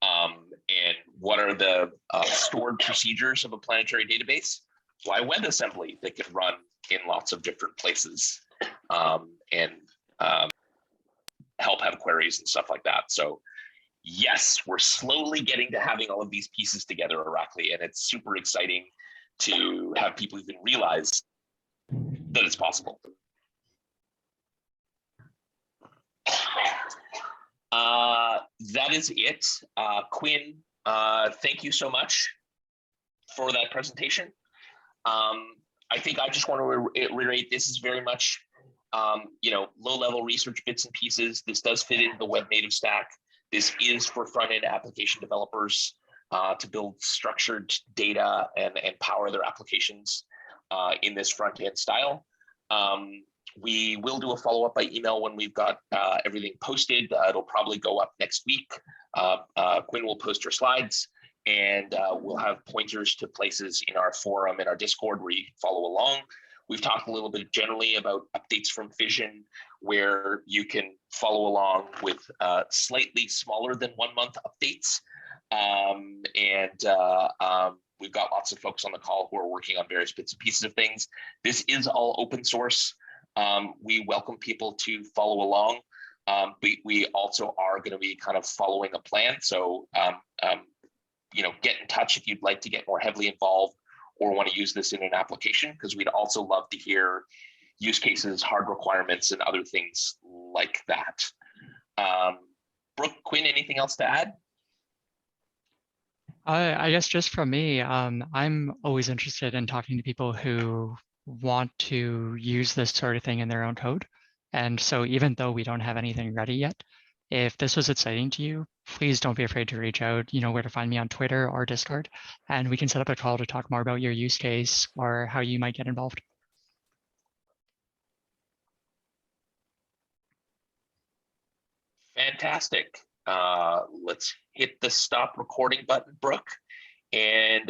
And what are the stored procedures of a planetary database? Why, WebAssembly that can run in lots of different places and help have queries and stuff like that. So yes, we're slowly getting to having all of these pieces together, Rackley, and it's super exciting to have people even realize that it's possible. That is it. Quinn, thank you so much for that presentation. I think I just want to reiterate, this is very much, low-level research bits and pieces. This does fit into the web native stack. This is for front-end application developers to build structured data and power their applications in this front-end style. We will do a follow-up by email when we've got everything posted. It'll probably go up next week. Quinn will post her slides, and we'll have pointers to places in our forum and our Discord where you can follow along. We've talked a little bit generally about updates from Fission, where you can follow along with slightly smaller than 1 month updates. We've got lots of folks on the call who are working on various bits and pieces of things. This is all open source. We welcome people to follow along. We also are going to be kind of following a plan. So, get in touch if you'd like to get more heavily involved or want to use this in an application, because we'd also love to hear use cases, hard requirements, and other things like that. Brooke, Quinn, anything else to add? I guess just from me, I'm always interested in talking to people who want to use this sort of thing in their own code. And so even though we don't have anything ready yet, if this was exciting to you, please don't be afraid to reach out. You know where to find me on Twitter or Discord, and we can set up a call to talk more about your use case or how you might get involved. Fantastic. Let's hit the stop recording button, Brooke. And